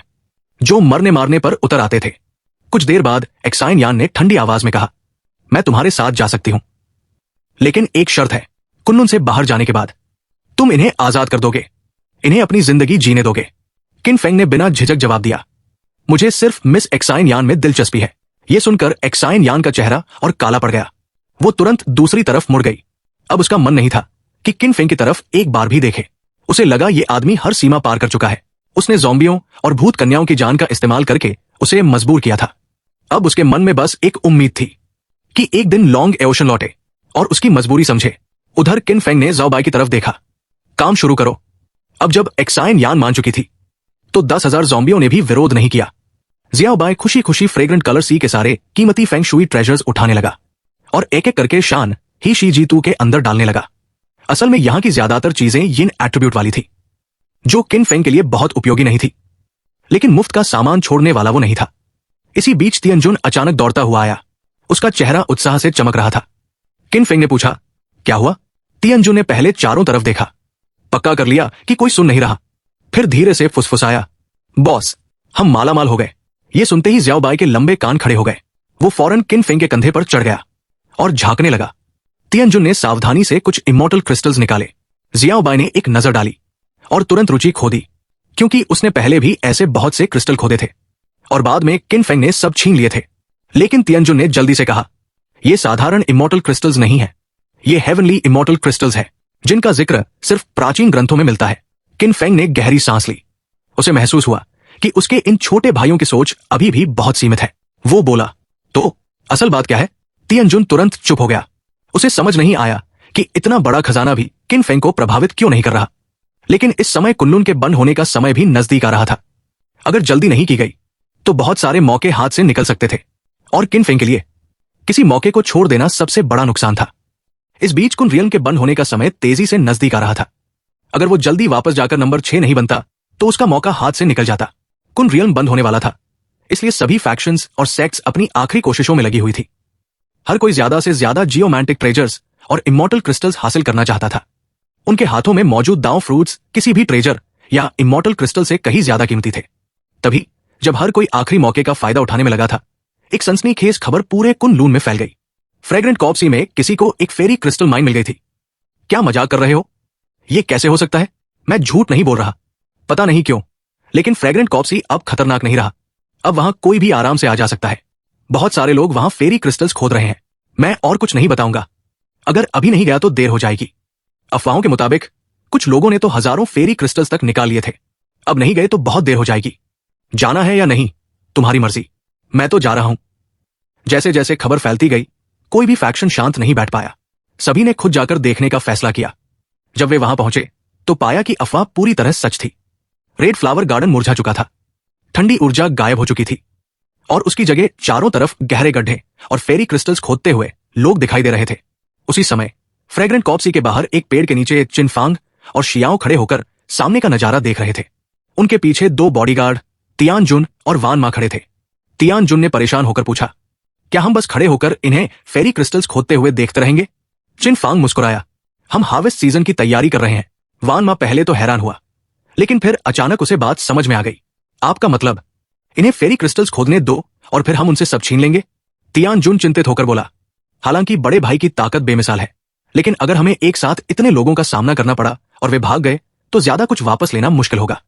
जो मरने मारने पर उतर आते थे। कुछ देर बाद एक्साइन यान ने ठंडी आवाज में कहा, मैं तुम्हारे साथ जा सकती हूं, लेकिन एक शर्त है। कुन्नुन से बाहर जाने के बाद तुम इन्हें आजाद कर दोगे, इन्हें अपनी जिंदगी जीने दोगे। किन फेंग ने बिना झिझक जवाब दिया, मुझे सिर्फ मिस एक्साइन यान में दिलचस्पी है। यह सुनकर एक्साइन यान का चेहरा और काला पड़ गया। वो तुरंत दूसरी तरफ मुड़ गई। अब उसका मन नहीं था कि किन फेंग की तरफ एक बार भी देखे। उसे लगा ये आदमी हर सीमा पार कर चुका है। उसने ज़ॉम्बियों और भूत कन्याओं की जान का इस्तेमाल करके उसे मजबूर किया था। अब उसके मन में बस एक उम्मीद थी कि एक दिन लॉन्ग ओशन लौटे और उसकी मजबूरी समझे। उधर किन फेंग ने ज़ाओबाई की तरफ देखा, काम शुरू करो। अब जब एक्साइन यान मान चुकी थी तो 10,000 ज़ॉम्बियों ने भी विरोध नहीं किया। ज़ियाओबाई खुशी खुशी फ्रेग्रेंट कलर सी के सारे कीमती फेंग शुई ट्रेजर्स उठाने लगा और एक एक करके शान ही शी जीतू के अंदर डालने लगा। असल में यहां की ज्यादातर चीजें यिन एट्रीब्यूट वाली थी, जो किन फेंग के लिए बहुत उपयोगी नहीं थी। लेकिन मुफ्त का सामान छोड़ने वाला वो नहीं था। इसी बीच तियनजुन अचानक दौड़ता हुआ आया। उसका चेहरा उत्साह से चमक रहा था। किन फेंग ने पूछा, क्या हुआ? तियनजुन ने पहले चारों तरफ देखा, पक्का कर लिया कि कोई सुन नहीं रहा। फिर धीरे से फुसफुसाया, बॉस, हम मालामाल हो गए। ये सुनते ही ज़ियाओबाई के लंबे कान खड़े हो गए। वो फौरन किन फेंग के कंधे पर चढ़ गया और झांकने लगा। तियनजुन ने सावधानी से कुछ इमॉर्टल क्रिस्टल्स निकाले। ज़ियाओबाई ने एक नजर डाली और तुरंत रुचि खो दी, क्योंकि उसने पहले भी ऐसे बहुत से क्रिस्टल खोदे थे और बाद में किन फेंग ने सब छीन लिए थे। लेकिन तियनजुन ने जल्दी से कहा, ये साधारण इमॉर्टल क्रिस्टल्स नहीं है, ये हेवनली इमॉर्टल क्रिस्टल्स है, जिनका जिक्र सिर्फ प्राचीन ग्रंथों में मिलता है। किन फेंग ने गहरी सांस ली। उसे महसूस हुआ कि उसके इन छोटे भाइयों की सोच अभी भी बहुत सीमित है। वो बोला, तो असल बात क्या है? तियनजुन तुरंत चुप हो गया। उसे समझ नहीं आया कि इतना बड़ा खजाना भी किन फेंग को प्रभावित क्यों नहीं कर रहा। लेकिन इस समय कुन्लुन के बंद होने का समय भी नजदीक आ रहा था। अगर जल्दी नहीं की गई तो बहुत सारे मौके हाथ से निकल सकते थे और किन फेंग के लिए किसी मौके को छोड़ देना सबसे बड़ा नुकसान था। इस बीच कुनरियन के बंद होने का समय तेजी से नजदीक आ रहा था। अगर वो जल्दी वापस जाकर नंबर 6 नहीं बनता तो उसका मौका हाथ से निकल जाता। कुनरियन बंद होने वाला था, इसलिए सभी फैक्शंस और सेक्ट्स अपनी आखिरी कोशिशों में लगी हुई थी। हर कोई ज्यादा से ज्यादा जियोमैंटिक ट्रेजर्स और इमॉर्टल क्रिस्टल्स हासिल करना चाहता था। उनके हाथों में मौजूद दांव फ्रूट्स किसी भी ट्रेजर या इमॉर्टल क्रिस्टल से कहीं ज्यादा कीमती थे। तभी जब हर कोई आखिरी मौके का फायदा उठाने में लगा था, एक सनसनीखेज खबर पूरे कुनलून में फैल गई। फ्रेग्रेंट कॉप्सी में किसी को एक फेरी क्रिस्टल माइन मिल गई थी। क्या मजाक कर रहे हो? यह कैसे हो सकता है? मैं झूठ नहीं बोल रहा। पता नहीं क्यों, लेकिन फ्रेग्रेंट कॉप्सी अब खतरनाक नहीं रहा। अब वहां कोई भी आराम से आ जा सकता है। बहुत सारे लोग वहां फेरी क्रिस्टल्स खोद रहे हैं। मैं और कुछ नहीं बताऊंगा। अगर अभी नहीं गया तो देर हो जाएगी। अफवाहों के मुताबिक कुछ लोगों ने तो हजारों फेरी क्रिस्टल्स तक निकाल लिए थे। अब नहीं गए तो बहुत देर हो जाएगी। जाना है या नहीं? तुम्हारी मर्जी, मैं तो जा रहा हूं। जैसे जैसे खबर फैलती गई, कोई भी फैक्शन शांत नहीं बैठ पाया। सभी ने खुद जाकर देखने का फैसला किया। जब वे वहां पहुंचे तो पाया कि अफवाह पूरी तरह सच थी। रेड फ्लावर गार्डन मुरझा चुका था, ठंडी ऊर्जा गायब हो चुकी थी और उसकी जगह चारों तरफ गहरे गड्ढे और फेरी क्रिस्टल्स खोदते हुए लोग दिखाई दे रहे थे। उसी समय फ्रेग्रेंट कॉप्सी के बाहर एक पेड़ के नीचे चिनफांग और शियाओ खड़े होकर सामने का नजारा देख रहे थे। उनके पीछे दो बॉडीगार्ड तियान जुन और वान मा खड़े थे। तियान जुन ने परेशान होकर पूछा, क्या हम बस खड़े होकर इन्हें फेरी क्रिस्टल्स खोदते हुए देखते रहेंगे? चिनफांग मुस्कुराया, हम हार्वेस्ट सीजन की तैयारी कर रहे हैं। वान मा पहले तो हैरान हुआ, लेकिन फिर अचानक उसे बात समझ में आ गई। आपका मतलब इन्हें फेरी क्रिस्टल्स खोदने दो और फिर हम उनसे सब छीन लेंगे? तियान जुन चिंतित होकर बोला, हालांकि बड़े भाई की ताकत बेमिसाल है, लेकिन अगर हमें एक साथ इतने लोगों का सामना करना पड़ा और वे भाग गए तो ज्यादा कुछ वापस लेना मुश्किल होगा।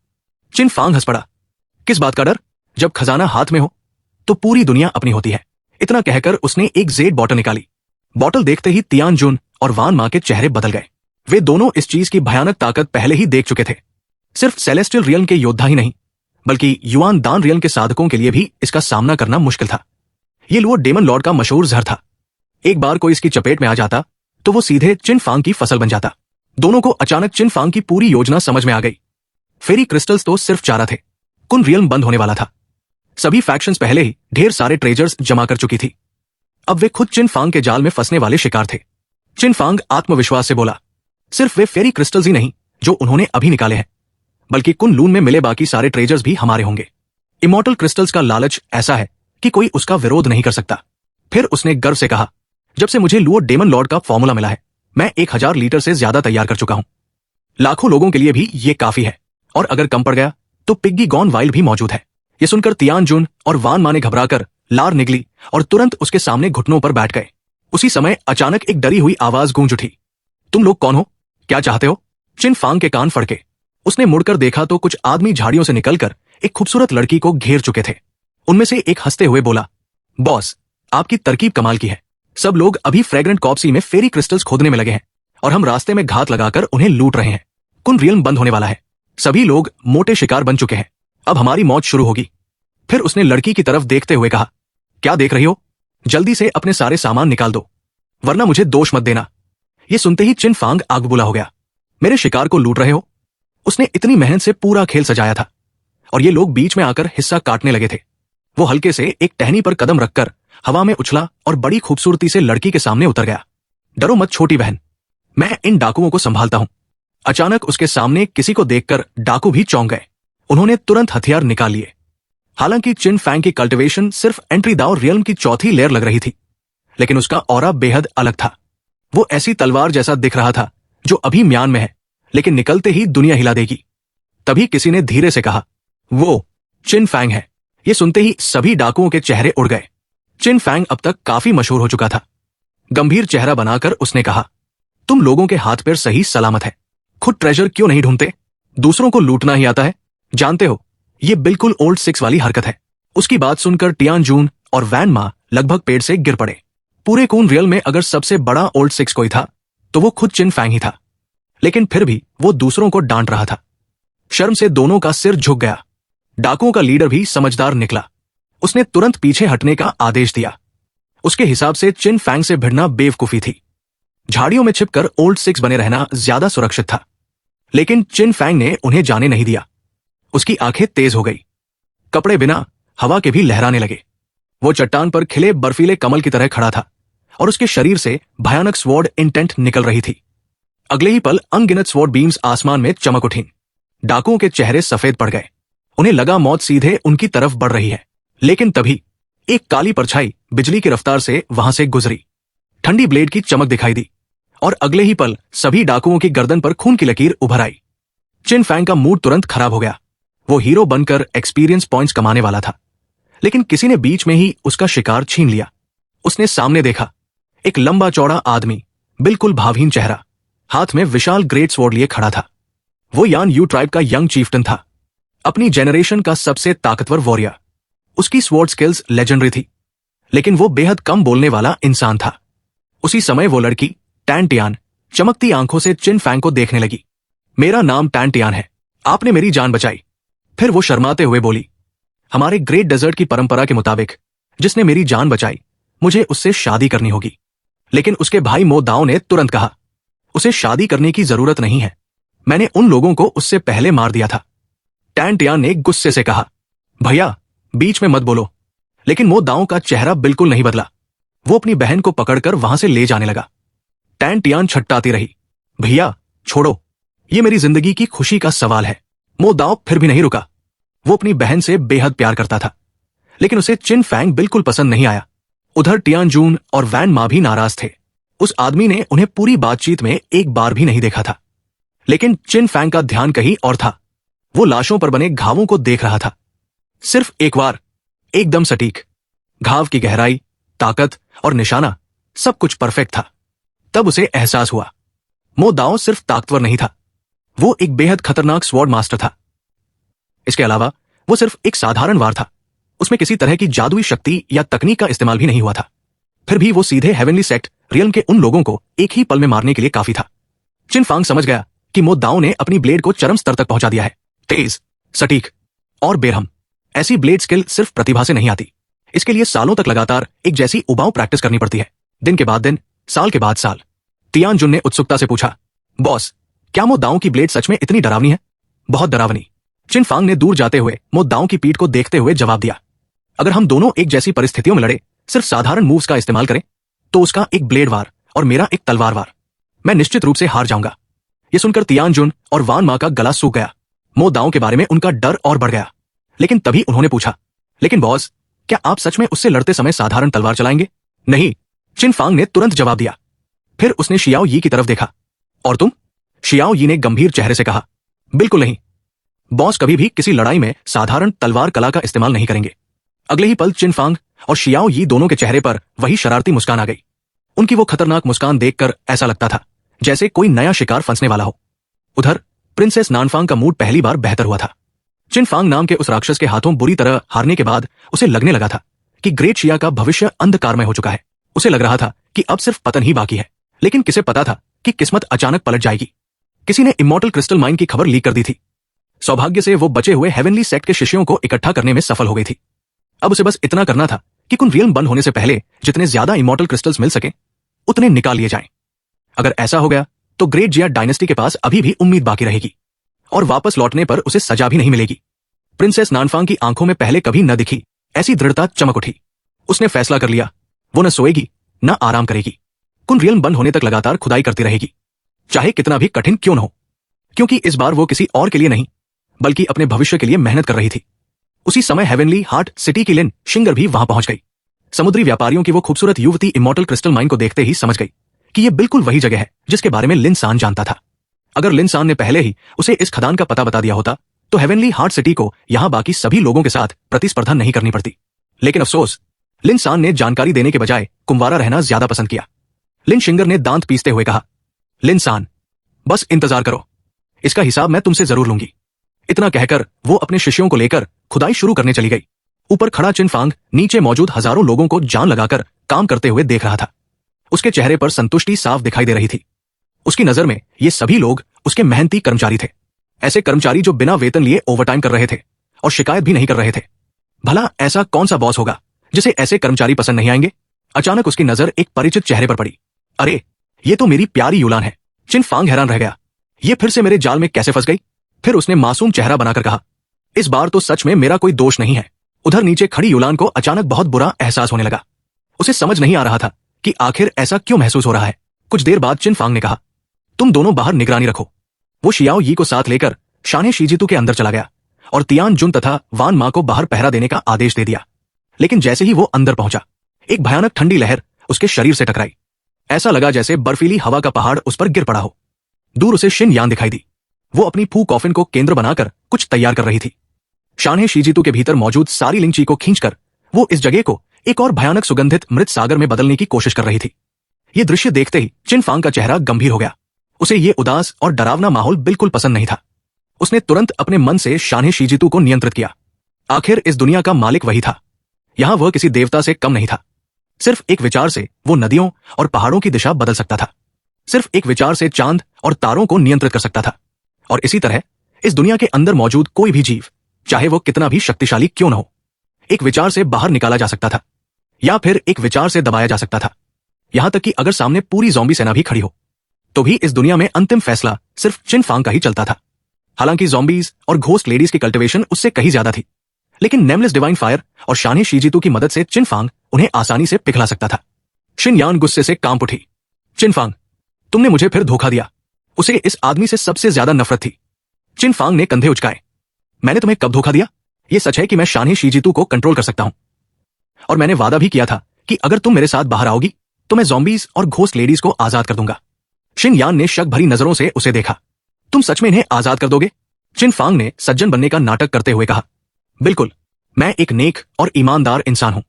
चिनफांग हंस पड़ा, किस बात का डर? जब खजाना हाथ में हो तो पूरी दुनिया अपनी होती है। इतना कहकर उसने एक जेड बॉटल निकाली। बॉटल देखते ही तियान जुन और वान मा के चेहरे बदल गए। वे दोनों इस चीज की भयानक ताकत पहले ही देख चुके थे। सिर्फ सेलेस्टियल रियल्म के योद्धा ही नहीं, बल्कि युआन दान रियल्म के साधकों के लिए भी इसका सामना करना मुश्किल था। ये लुओ डेमन लॉर्ड का मशहूर जहर था। एक बार कोई इसकी चपेट में आ जाता तो वो सीधे चिनफांग की फसल बन जाता। दोनों को अचानक चिनफांग की पूरी योजना समझ में आ गई। फेरी क्रिस्टल्स तो सिर्फ चारा थे, कुन रियल्म बंद होने वाला था। सभी फैक्शंस पहले ही ढेर सारे ट्रेजर्स जमा कर चुकी थी। अब वे खुद चिनफांग के जाल में फंसने वाले शिकार थे। चिनफांग आत्मविश्वास से बोला, सिर्फ वे फेरी क्रिस्टल्स ही नहीं जो उन्होंने अभी निकाले हैं, बल्कि कुन लून में मिले बाकी सारे ट्रेजर्स भी हमारे होंगे। इमॉर्टल क्रिस्टल्स का लालच ऐसा है कि कोई उसका विरोध नहीं कर सकता। फिर उसने गर्व से कहा, जब से मुझे लुओ डेमन लॉर्ड का फॉर्मूला मिला है, मैं 1000 लीटर से ज्यादा तैयार कर चुका हूं। लाखों लोगों के लिए भी ये काफी है, और अगर कम पड़ गया तो पिग्गी गॉन वाइल्ड भी मौजूद है। ये सुनकर तियान जुन और वान मा ने घबराकर लार निगली और तुरंत उसके सामने घुटनों पर बैठ गए। उसी समय अचानक एक डरी हुई आवाज गूंज उठी, तुम लोग कौन हो? क्या चाहते हो? चिनफांग के कान फड़के। उसने मुड़कर देखा तो कुछ आदमी झाड़ियों से निकलकर एक खूबसूरत लड़की को घेर चुके थे। उनमें से एक हंसते हुए बोला, बॉस, आपकी तरकीब कमाल की है। सब लोग अभी फ्रेग्रेंट कॉप्सी में फेरी क्रिस्टल्स खोदने में लगे हैं और हम रास्ते में घात लगाकर उन्हें लूट रहे हैं। कुन रियल्म बंद होने वाला है। सभी लोग मोटे शिकार बन चुके हैं। अब हमारी मौत शुरू होगी। फिर उसने लड़की की तरफ देखते हुए कहा, क्या देख रही हो? जल्दी से अपने सारे सामान निकाल दो, वरना मुझे दोष मत देना। ये सुनते ही चिनफांग आग बुला हो गया, मेरे शिकार को लूट रहे हो? उसने इतनी मेहनत से पूरा खेल सजाया था और ये लोग बीच में आकर हिस्सा काटने लगे थे। वो हल्के से एक टहनी पर कदम रखकर हवा में उछला और बड़ी खूबसूरती से लड़की के सामने उतर गया। डरो मत छोटी बहन, मैं इन डाकुओं को संभालता हूं। अचानक उसके सामने किसी को देखकर डाकू भी चौंक गए। उन्होंने तुरंत हथियार निकाल लिए। हालांकि चिनफांग की कल्टिवेशन सिर्फ एंट्री दाओ रियल्म की चौथी लेयर लग रही थी, लेकिन उसका ऑरा बेहद अलग था। वो ऐसी तलवार जैसा दिख रहा था जो अभी म्यान में है, लेकिन निकलते ही दुनिया हिला देगी। तभी किसी ने धीरे से कहा, वो चिनफांग है। ये सुनते ही सभी डाकुओं के चेहरे उड़ गए। चिनफांग अब तक काफी मशहूर हो चुका था। गंभीर चेहरा बनाकर उसने कहा, तुम लोगों के हाथ पैर सही सलामत है, खुद ट्रेजर क्यों नहीं ढूंढते? दूसरों को लूटना ही आता है। जानते हो, ये बिल्कुल ओल्ड सिक्स वाली हरकत है। उसकी बात सुनकर तियान जुन और वान मा लगभग पेड़ से गिर पड़े। पूरे कून रियल में अगर सबसे बड़ा ओल्ड सिक्स कोई था तो वो खुद चिनफांग ही था, लेकिन फिर भी वो दूसरों को डांट रहा था। शर्म से दोनों का सिर झुक गया। डाकुओं का लीडर भी समझदार निकला। उसने तुरंत पीछे हटने का आदेश दिया। उसके हिसाब से चिनफांग से भिड़ना बेवकूफी थी। झाड़ियों में छिपकर ओल्ड सिक्स बने रहना ज्यादा सुरक्षित था, लेकिन चिनफांग ने उन्हें जाने नहीं दिया। उसकी आंखें तेज हो गई, कपड़े बिना हवा के भी लहराने लगे। वो चट्टान पर खिले बर्फीले कमल की तरह खड़ा था और उसके शरीर से भयानक स्वॉर्ड इंटेंट निकल रही थी। अगले ही पल अनगिनत स्वॉर्ड बीम्स आसमान में चमक उठी। डाकुओं के चेहरे सफेद पड़ गए। उन्हें लगा मौत सीधे उनकी तरफ बढ़ रही है, लेकिन तभी एक काली परछाई बिजली की रफ्तार से वहां से गुजरी। ठंडी ब्लेड की चमक दिखाई दी और अगले ही पल सभी डाकुओं की गर्दन पर खून की लकीर उभर आई। चिनफांग का मूड तुरंत खराब हो गया। वो हीरो बनकर एक्सपीरियंस पॉइंट्स कमाने वाला था, लेकिन किसी ने बीच में ही उसका शिकार छीन लिया। उसने सामने देखा, एक लंबा चौड़ा आदमी, बिल्कुल भावहीन चेहरा, हाथ में विशाल ग्रेट स्वॉर्ड लिए खड़ा था। वो यान यू ट्राइब का यंग चीफ्टन था, अपनी जेनरेशन का सबसे ताकतवर वॉरियर। उसकी स्वॉर्ड स्किल्स लेजेंडरी थी, लेकिन वो बेहद कम बोलने वाला इंसान था। उसी समय वो लड़की टैन टियान चमकती आंखों से चिनफांग को देखने लगी। मेरा नाम टैन टियान है, आपने मेरी जान बचाई। फिर वो शर्माते हुए बोली, हमारे ग्रेट डेजर्ट की परंपरा के मुताबिक जिसने मेरी जान बचाई, मुझे उससे शादी करनी होगी। लेकिन उसके भाई मो दाओ ने तुरंत कहा, उसे शादी करने की जरूरत नहीं है, मैंने उन लोगों को उससे पहले मार दिया था। टैन टियान ने गुस्से से कहा, भैया बीच में मत बोलो। लेकिन मो दाओ का चेहरा बिल्कुल नहीं बदला। वो अपनी बहन को पकड़कर वहां से ले जाने लगा। टैन टियान छटपटाती रही, भैया छोड़ो, ये मेरी जिंदगी की खुशी का सवाल है। मो दाओ फिर भी नहीं रुका। वो अपनी बहन से बेहद प्यार करता था, लेकिन उसे चिन फैंग बिल्कुल पसंद नहीं आया। उधर टियान जून और वैन मा भी नाराज थे। उस आदमी ने उन्हें पूरी बातचीत में एक बार भी नहीं देखा था। लेकिन चिन फैंग का ध्यान कहीं और था। वो लाशों पर बने घावों को देख रहा था। सिर्फ एक बार, एकदम सटीक। घाव की गहराई, ताकत और निशाना, सब कुछ परफेक्ट था। तब उसे एहसास हुआ, मो दाओ सिर्फ ताकतवर नहीं था, वो एक बेहद खतरनाक स्वॉर्ड मास्टर था। इसके अलावा वो सिर्फ एक साधारण वार था। उसमें किसी तरह की जादुई शक्ति या तकनीक का इस्तेमाल भी नहीं हुआ था। फिर भी वो सीधे हेवनली सेक्ट रियल्म के उन लोगों को एक ही पल में मारने के लिए काफी था। चिन फांग समझ गया कि मो दाओ ने अपनी ब्लेड को चरम स्तर तक पहुंचा दिया है। तेज, सटीक और बेरहम। ऐसी ब्लेड स्किल सिर्फ प्रतिभा से नहीं आती। इसके लिए सालों तक लगातार एक जैसी उबाऊ प्रैक्टिस करनी पड़ती है, दिन के बाद दिन, साल के बाद साल। टियान जुन ने उत्सुकता से पूछा, बॉस क्या मो दाओ की ब्लेड सच में इतनी डरावनी है? बहुत डरावनी। चिन फांग ने दूर जाते हुए मो दाओ की पीठ को देखते हुए जवाब दिया, अगर हम दोनों एक जैसी परिस्थितियों में लड़े, सिर्फ साधारण मूव्स का इस्तेमाल करें, तो उसका एक ब्लेड वार और मेरा एक तलवार वार, मैं निश्चित रूप से हार जाऊंगा। यह सुनकर तियान जुन और वान मा का गला सूख गया। मो दाओ के बारे में उनका डर और बढ़ गया। लेकिन तभी उन्होंने पूछा, लेकिन बॉस क्या आप सच में उससे लड़ते समय साधारण तलवार चलाएंगे? नहीं, चिन फांग ने तुरंत जवाब दिया। फिर उसने शियाओ यी की तरफ देखा, और तुम? शियाओ यी ने गंभीर चेहरे से कहा, बिल्कुल नहीं, बॉस कभी भी किसी लड़ाई में साधारण तलवार कला का इस्तेमाल नहीं करेंगे। अगले ही पल चिन फांग और शियाओ यी दोनों के चेहरे पर वही शरारती मुस्कान आ गई। उनकी वो खतरनाक मुस्कान देखकर ऐसा लगता था जैसे कोई नया शिकार फंसने वाला हो। उधर प्रिंसेस नानफांग का मूड पहली बार बेहतर हुआ था। चिन फांग नाम के उस राक्षस के हाथों बुरी तरह हारने के बाद उसे लगने लगा था कि ग्रेट शिया का भविष्य अंधकारमय हो चुका है। उसे लग रहा था कि अब सिर्फ पतन ही बाकी है। लेकिन किसे पता था कि किस्मत अचानक पलट जाएगी। किसी ने इमॉर्टल क्रिस्टल माइन की खबर लीक कर दी थी। सौभाग्य से वो बचे हुए हेवनली सेक्ट के शिष्यों को इकट्ठा करने में सफल हो गई थी। अब उसे बस इतना करना था कि कुन रियल्म बंद होने से पहले जितने ज्यादा इमॉर्टल क्रिस्टल्स मिल सके उतने निकाल लिए जाएं। अगर ऐसा हो गया तो ग्रेट जिया डायनेस्टी के पास अभी भी उम्मीद बाकी रहेगी और वापस लौटने पर उसे सजा भी नहीं मिलेगी। प्रिंसेस नानफांग की आंखों में पहले कभी न दिखी ऐसी दृढ़ता चमक उठी। उसने फैसला कर लिया, वो न सोएगी न आराम करेगी। कुन रियल्म बंद होने तक लगातार खुदाई करती रहेगी, चाहे कितना भी कठिन क्यों न हो। क्योंकि इस बार वो किसी और के लिए नहीं बल्कि अपने भविष्य के लिए मेहनत कर रही थी। उसी समय हेवनली हार्ट सिटी की लिन शिंगर भी वहां पहुंच गई। समुद्री व्यापारियों की वो खूबसूरत युवती इमॉर्टल क्रिस्टल माइन को देखते ही समझ गई कि ये बिल्कुल वही जगह है जिसके बारे में लिन सान जानता था। अगर लिन सान ने पहले ही उसे इस खदान का पता बता दिया होता तो हेवनली हार्ट सिटी को यहां बाकी सभी लोगों के साथ प्रतिस्पर्धा नहीं करनी पड़ती। लेकिन अफसोस, लिन सान ने जानकारी देने के बजाय कुंवारा रहना ज्यादा पसंद किया। लिन शिंगर ने दांत पीसते हुए कहा, लिन सान बस इंतजार करो, इसका हिसाब मैं तुमसे जरूर लूंगी। इतना कहकर वो अपने शिष्यों को लेकर खुदाई शुरू करने चली गई। ऊपर खड़ा चिन फांग नीचे मौजूद हजारों लोगों को जान लगाकर काम करते हुए देख रहा था। उसके चेहरे पर संतुष्टि साफ दिखाई दे रही थी। उसकी नजर में ये सभी लोग उसके मेहनती कर्मचारी थे, ऐसे कर्मचारी जो बिना वेतन लिए ओवरटाइम कर रहे थे और शिकायत भी नहीं कर रहे थे। भला ऐसा कौन सा बॉस होगा जिसे ऐसे कर्मचारी पसंद नहीं आएंगे? अचानक उसकी नजर एक परिचित चेहरे पर पड़ी। अरे ये तो मेरी प्यारी युलान है। चिन फांग हैरान रह गया, ये फिर से मेरे जाल में कैसे फंस गई? फिर उसने मासूम चेहरा बनाकर कहा, इस बार तो सच में मेरा कोई दोष नहीं है। उधर नीचे खड़ी युलान को अचानक बहुत बुरा एहसास होने लगा। उसे समझ नहीं आ रहा था कि आखिर ऐसा क्यों महसूस हो रहा है। कुछ देर बाद चिन फांग ने कहा, तुम दोनों बाहर निगरानी रखो। वो शियाओ यी को साथ लेकर शाने शीजितु के अंदर चला गया और तियान जुन तथा वान मा को बाहर पहरा देने का आदेश दे दिया। लेकिन जैसे ही वो अंदर पहुंचा, एक भयानक ठंडी लहर उसके शरीर से टकराई। ऐसा लगा जैसे बर्फीली हवा का पहाड़ उस पर गिर पड़ा हो। दूर उसे शिन यान दिखाई दी। वो अपनी फू कॉफिन को केंद्र बनाकर कुछ तैयार कर रही थी। शाने शीजितु के भीतर मौजूद सारी लिंची को खींचकर वो इस जगह को एक और भयानक सुगंधित मृत सागर में बदलने की कोशिश कर रही थी। ये दृश्य देखते ही चिन फांग का चेहरा गंभीर हो गया। उसे ये उदास और डरावना माहौल बिल्कुल पसंद नहीं था। उसने तुरंत अपने मन से शाने शीजितु को नियंत्रित किया। आखिर इस दुनिया का मालिक वही था। यहां वह किसी देवता से कम नहीं था। सिर्फ एक विचार से वो नदियों और पहाड़ों की दिशा बदल सकता था। सिर्फ एक विचार से चांद और तारों को नियंत्रित कर सकता था। और इसी तरह इस दुनिया के अंदर मौजूद कोई भी जीव, चाहे वो कितना भी शक्तिशाली क्यों न हो, एक विचार से बाहर निकाला जा सकता था या फिर एक विचार से दबाया जा सकता था। यहां तक कि अगर सामने पूरी ज़ॉम्बी सेना भी खड़ी हो तो भी इस दुनिया में अंतिम फैसला सिर्फ चिन फांग का ही चलता था। हालांकि ज़ॉम्बीज और घोस्ट लेडीज की कल्टिवेशन उससे कहीं ज्यादा थी, लेकिन नेमलेस डिवाइन फायर और शानहे शीजितू की मदद से चिन फांग उन्हें आसानी से पिघला सकता था। शिन यान गुस्से से कांप उठी। चिन फांग, तुमने मुझे फिर धोखा दिया। उसे इस आदमी से सबसे ज्यादा नफरत थी। चिन फांग ने कंधे उचकाए। मैंने तुम्हें कब धोखा दिया? यह सच है कि मैं शानहे शीजितू को कंट्रोल कर सकता हूं, और मैंने वादा भी किया था कि अगर तुम मेरे साथ बाहर आओगी तो मैं ज़ॉम्बीज और घोस्ट लेडीज को आजाद कर दूंगा। शिन यान ने शक भरी नजरों से उसे देखा। तुम सच में इन्हें आजाद कर दोगे? चिन फांग ने सज्जन बनने का नाटक करते हुए कहा। बिल्कुल, मैं एक नेक और ईमानदार इंसान हूं।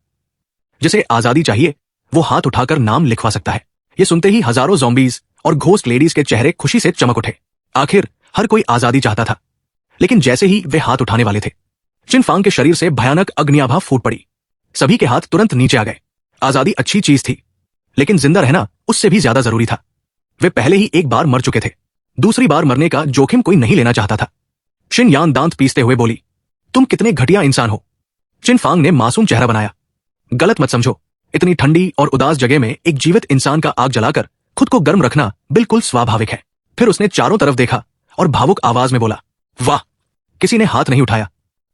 जिसे आजादी चाहिए वो हाथ उठाकर नाम लिखवा सकता है। ये सुनते ही हजारों ज़ॉम्बीज और घोस्ट लेडीज के चेहरे खुशी से चमक उठे। आखिर हर कोई आजादी चाहता था। लेकिन जैसे ही वे हाथ उठाने वाले थे, चिन फांग के शरीर से भयानक अग्नियाभा फूट पड़ी। सभी के हाथ तुरंत नीचे आ गए। आजादी अच्छी चीज थी, लेकिन जिंदा रहना उससे भी ज्यादा जरूरी था। वे पहले ही एक बार मर चुके थे, दूसरी बार मरने का जोखिम कोई नहीं लेना चाहता था। शिन यान दांत पीसते हुए बोली, तुम कितने घटिया इंसान हो। चिन फांग ने मासूम चेहरा बनाया। गलत मत समझो, इतनी ठंडी और उदास जगह में एक जीवित इंसान का आग जलाकर खुद को गर्म रखना बिल्कुल स्वाभाविक है। फिर उसने चारों तरफ देखा और भावुक आवाज में बोला, वाह। किसी ने हाथ नहीं उठाया।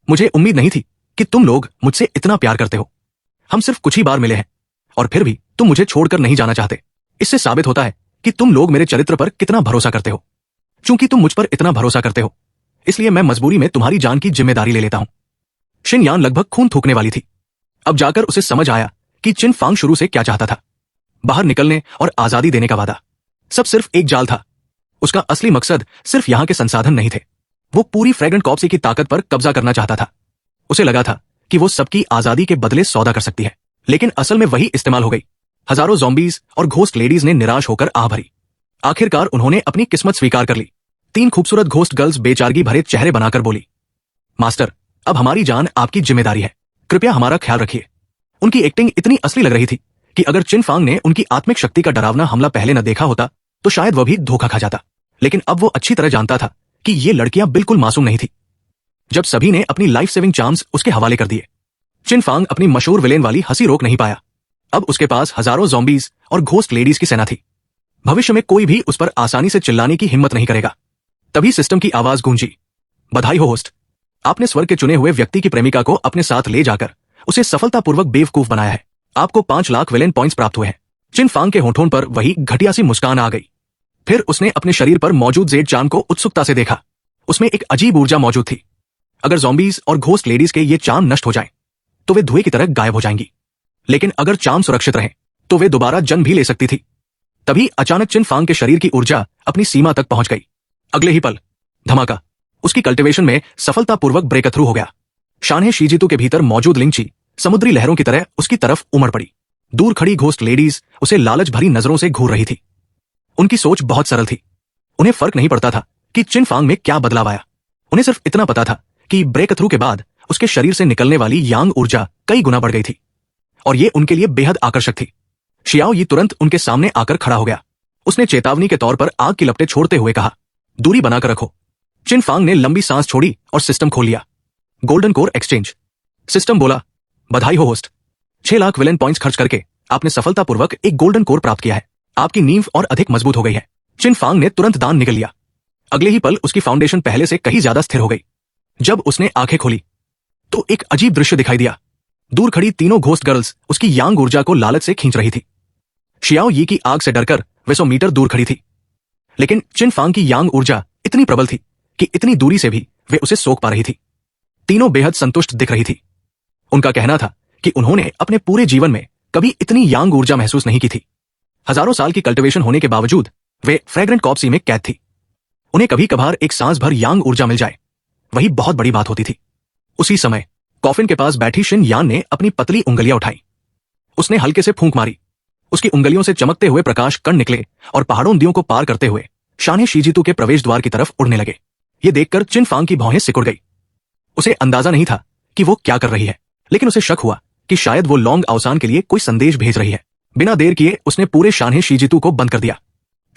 मुझे उम्मीद नहीं थी कि तुम लोग मुझसे इतना प्यार करते हो। हम सिर्फ कुछ ही बार मिले हैं और फिर भी तुम मुझे छोड़कर नहीं जाना चाहते। इससे साबित होता है कि तुम लोग मेरे चरित्र पर कितना भरोसा करते हो। चूंकि तुम मुझ पर इतना भरोसा करते हो, इसलिए मैं मजबूरी में तुम्हारी जान की जिम्मेदारी ले लेता हूं। शिन यान लगभग खून थूकने वाली थी। अब जाकर उसे समझ आया कि चिन फांग शुरू से क्या चाहता था। बाहर निकलने और आजादी देने का वादा सब सिर्फ एक जाल था। उसका असली मकसद सिर्फ यहां के संसाधन नहीं थे। वो पूरी फ्रेग्रेंट कॉप्सी की ताकत पर कब्जा करना चाहता था। उसे लगा था कि वो सबकी आजादी के बदले सौदा कर सकती है, लेकिन असल में वही इस्तेमाल हो गई। हजारों ज़ॉम्बीज और घोस्ट लेडीज ने निराश होकर आह भरी। आखिरकार उन्होंने अपनी किस्मत स्वीकार कर ली। 3 खूबसूरत घोस्ट गर्ल्स बेचारगी भरे चेहरे बनाकर बोली, मास्टर, अब हमारी जान आपकी जिम्मेदारी है। कृपया हमारा ख्याल रखिए। उनकी एक्टिंग इतनी असली लग रही थी कि अगर चिन फांग ने उनकी आत्मिक शक्ति का डरावना हमला पहले न देखा होता तो शायद वह भी धोखा खा जाता। लेकिन अब वो अच्छी तरह जानता था कि ये लड़कियां बिल्कुल मासूम नहीं थी। जब सभी ने अपनी लाइफ सेविंग चार्म्स उसके हवाले कर दिए, चिन फांग अपनी मशहूर विलेन वाली हंसी रोक नहीं पाया। अब उसके पास हजारों ज़ॉम्बीज और घोस्ट लेडीज की सेना थी। भविष्य में कोई भी उस पर आसानी से चिल्लाने की हिम्मत नहीं करेगा। तभी सिस्टम की आवाज गूंजी, बधाई हो होस्ट, आपने स्वर्ग के चुने हुए व्यक्ति की प्रेमिका को अपने साथ ले जाकर उसे सफलतापूर्वक बेवकूफ बनाया है। आपको 5 लाख विलेन पॉइंट्स प्राप्त हुए हैं। चिन फांग के होठों पर वही घटिया सी मुस्कान आ गई। फिर उसने अपने शरीर पर मौजूद जेड चार्म को उत्सुकता से देखा। उसमें एक अजीब ऊर्जा मौजूद थी। अगर ज़ॉम्बीज और घोस्ट लेडीज के ये चार्म नष्ट हो जाएं, तो वे धुएं की तरह गायब हो जाएंगी। लेकिन अगर चार्म सुरक्षित रहे तो वे दोबारा जन्म भी ले सकती थी। तभी अचानक चिन फांग के शरीर की ऊर्जा अपनी सीमा तक पहुंच गई। अगले ही पल धमाका, उसकी कल्टिवेशन में सफलतापूर्वक ब्रेक थ्रू हो गया। शानहे शीजितू के भीतर मौजूद लिंची समुद्री लहरों की तरह उसकी तरफ उमड़ पड़ी। दूर खड़ी घोस्ट लेडीज उसे लालच भरी नजरों से घूर रही थी। उनकी सोच बहुत सरल थी। उन्हें फर्क नहीं पड़ता था कि चिन फांग में क्या बदलाव आया। उन्हें सिर्फ इतना पता था कि ब्रेक थ्रू के बाद उसके शरीर से निकलने वाली यांग ऊर्जा कई गुना बढ़ गई थी और ये उनके लिए बेहद आकर्षक थी। शियाओ यी तुरंत उनके सामने आकर खड़ा हो गया। उसने चेतावनी के तौर पर आग की लपटें छोड़ते हुए कहा, दूरी बनाकर रखो। चिन फांग ने लंबी सांस छोड़ी और सिस्टम खोल लिया। Golden core exchange. सिस्टम बोला, बधाई हो होस्ट, 6 लाख विलेन पॉइंट्स खर्च करके आपने सफलतापूर्वक एक गोल्डन कोर प्राप्त किया है। आपकी नींव और अधिक मजबूत हो गई है। चिन फांग ने तुरंत दान निकल लिया। अगले ही पल उसकी फाउंडेशन पहले से कहीं ज्यादा स्थिर हो गई। जब उसने आंखें खोली तो एक अजीब दृश्य दिखाई दिया। दूर खड़ी तीनों घोस्ट गर्ल्स उसकी यांग ऊर्जा को लालच से खींच रही थी। शियाओ यी की आग से डरकर वे 100 मीटर दूर खड़ी थी, लेकिन चिन फांग की यांग ऊर्जा इतनी प्रबल थी कि इतनी दूरी से भी वे उसे सोख पा रही थी। तीनों बेहद संतुष्ट दिख रही थी। उनका कहना था कि उन्होंने अपने पूरे जीवन में कभी इतनी यांग ऊर्जा महसूस नहीं की थी। हजारों साल की कल्टिवेशन होने के बावजूद वे फ्रेग्रेंट कॉप्सी में कैद थी। उन्हें कभी कभार एक सांस भर यांग ऊर्जा मिल जाए, वही बहुत बड़ी बात होती थी। उसी समय कॉफिन के पास बैठी शिन यान ने अपनी पतली उंगलियां उठाई। उसने हल्के से फूंक मारी। उसकी उंगलियों से चमकते हुए प्रकाश कण निकले और पहाड़ों नदियों को पार करते हुए शानहे शीजितू के प्रवेश द्वार की तरफ उड़ने लगे। ये देखकर चिन फांग की भौहें सिकुड़ गई। उसे अंदाजा नहीं था कि वो क्या कर रही है, लेकिन उसे शक हुआ कि शायद वो लॉन्ग अवसान के लिए कोई संदेश भेज रही है। बिना देर किए उसने पूरे शानहे शीजितू को बंद कर दिया।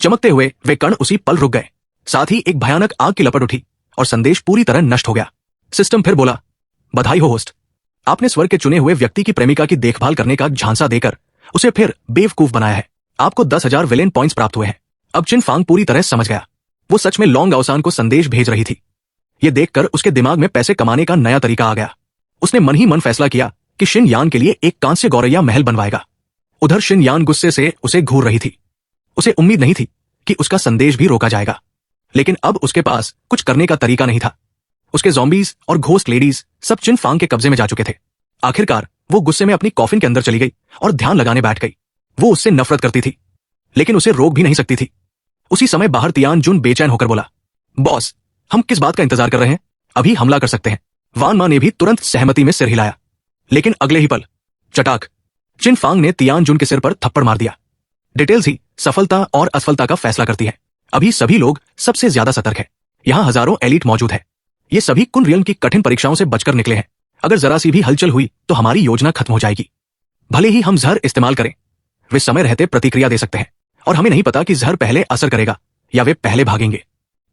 चमकते हुए वे कण उसी पल रुक गए। साथ ही एक भयानक आग की लपट उठी और संदेश पूरी तरह नष्ट हो गया। सिस्टम फिर बोला, बधाई हो होस्ट, आपने स्वर्ग के चुने हुए व्यक्ति की प्रेमिका की देखभाल करने का झांसा देकर उसे फिर बेवकूफ बनाया है। आपको 10,000 विलेन पॉइंट्स प्राप्त हुए हैं। अब चिन फांग पूरी तरह समझ गया। वो सच में लॉन्ग आउसान को संदेश भेज रही थी। ये देखकर उसके दिमाग में पैसे कमाने का नया तरीका आ गया। उसने मन ही मन फैसला किया कि शिन यान के लिए एक कांस्य गौरैया महल बनवाएगा। उधर शिन यान गुस्से से उसे घूर रही थी। उसे उम्मीद नहीं थी कि उसका संदेश भी रोका जाएगा, लेकिन अब उसके पास कुछ करने का तरीका नहीं था। उसके ज़ॉम्बीज और घोस्ट लेडीज सब चिन फांग के कब्जे में जा चुके थे। आखिरकार वो गुस्से में अपनी कॉफिन के अंदर चली गई और ध्यान लगाने बैठ गई। वो उससे नफरत करती थी, लेकिन उसे रोक भी नहीं सकती थी। उसी समय बाहर तियान जुन बेचैन होकर बोला, बॉस, हम किस बात का इंतजार कर रहे हैं? अभी हमला कर सकते हैं। वान मा ने भी तुरंत सहमति में सिर हिलाया, लेकिन अगले ही पल चटाक, चिन फांग ने तियान जुन के सिर पर थप्पड़ मार दिया। डिटेल्स ही सफलता और असफलता का फैसला करती है। अभी सभी लोग सबसे ज्यादा सतर्क है। यहाँ हजारों एलिट मौजूद है। ये सभी कुन रियल्म की कठिन परीक्षाओं से बचकर निकले हैं। अगर जरा सी भी हलचल हुई तो हमारी योजना खत्म हो जाएगी। भले ही हम जहर इस्तेमाल करें, वे समय रहते प्रतिक्रिया दे सकते हैं और हमें नहीं पता कि जहर पहले असर करेगा या वे पहले भागेंगे।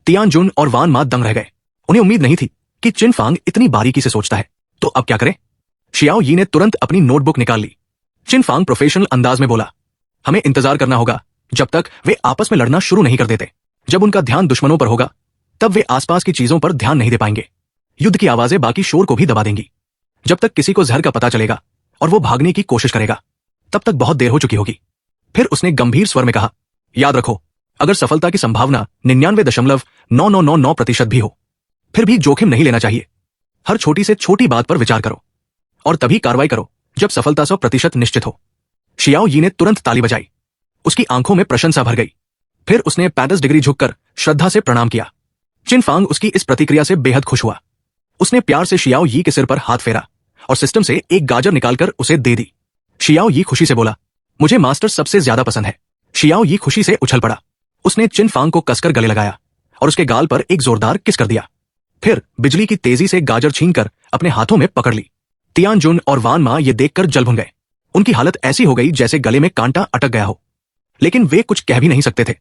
तियान जुन और वान मा दंग रह गए। उन्हें उम्मीद नहीं थी कि चिन फांग इतनी बारीकी से सोचता है। तो अब क्या करें? शियाओ यी ने तुरंत अपनी नोटबुक निकाल ली। चिन फांग प्रोफेशनल अंदाज में बोला, हमें इंतजार करना होगा जब तक वे आपस में लड़ना शुरू नहीं कर देते। जब उनका ध्यान दुश्मनों पर होगा तब वे आसपास की चीजों पर ध्यान नहीं दे पाएंगे। युद्ध की आवाजें बाकी शोर को भी दबा देंगी। जब तक किसी को जहर का पता चलेगा और वो भागने की कोशिश करेगा, तब तक बहुत देर हो चुकी होगी। फिर उसने गंभीर स्वर में कहा, याद रखो, अगर सफलता की संभावना 99.9999% भी हो, फिर भी जोखिम नहीं लेना चाहिए। हर छोटी से छोटी बात पर विचार करो और तभी कार्रवाई करो जब सफलता 100% निश्चित हो। शियाओ यी ने तुरंत ताली बजाई। उसकी आंखों में प्रशंसा भर गई। फिर उसने 35 डिग्री झुककर श्रद्धा से प्रणाम किया। चिन फांग उसकी इस प्रतिक्रिया से बेहद खुश हुआ। उसने प्यार से शियाओ यी के सिर पर हाथ फेरा और सिस्टम से एक गाजर निकालकर उसे दे दी। शियाओ यी खुशी से बोला, मुझे मास्टर सबसे ज्यादा पसंद है। शियाओ यी खुशी से उछल पड़ा। उसने चिन फांग को कसकर गले लगाया और उसके गाल पर एक जोरदार किस कर दिया। फिर बिजली की तेजी से गाजर छीनकर अपने हाथों में पकड़ ली। तियान जुन और वान मा ये देखकर जल भुन गए। उनकी हालत ऐसी हो गई जैसे गले में कांटा अटक गया हो, लेकिन वे कुछ कह भी नहीं सकते थे।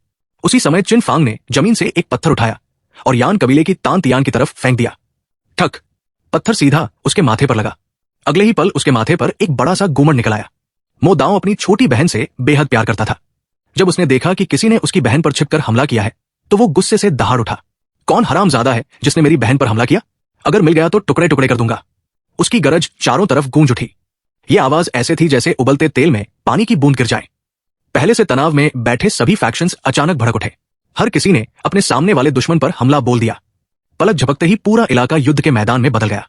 उसी समय चिन फांग ने जमीन से एक पत्थर उठाया और यान कबीले की तान तियान की तरफ फेंक दिया। ठक, पत्थर सीधा उसके माथे पर लगा। अगले ही पल उसके माथे पर एक बड़ा सा गुमड़ निकल आया। मो दाओ अपनी छोटी बहन से बेहद प्यार करता था। जब उसने देखा कि किसी ने उसकी बहन पर छिपकर हमला किया है तो वो गुस्से से दहाड़ उठा। कौन हरामजादा है जिसने मेरी बहन पर हमला किया? अगर मिल गया तो टुकड़े टुकड़े कर दूंगा। उसकी गरज चारों तरफ गूंज उठी। ये आवाज ऐसे थी जैसे उबलते तेल में पानी की बूंद गिर जाए। पहले से तनाव में बैठे सभी फैक्शंस अचानक भड़क उठे। हर किसी ने अपने सामने वाले दुश्मन पर हमला बोल दिया। पलक झपकते ही पूरा इलाका युद्ध के मैदान में बदल गया।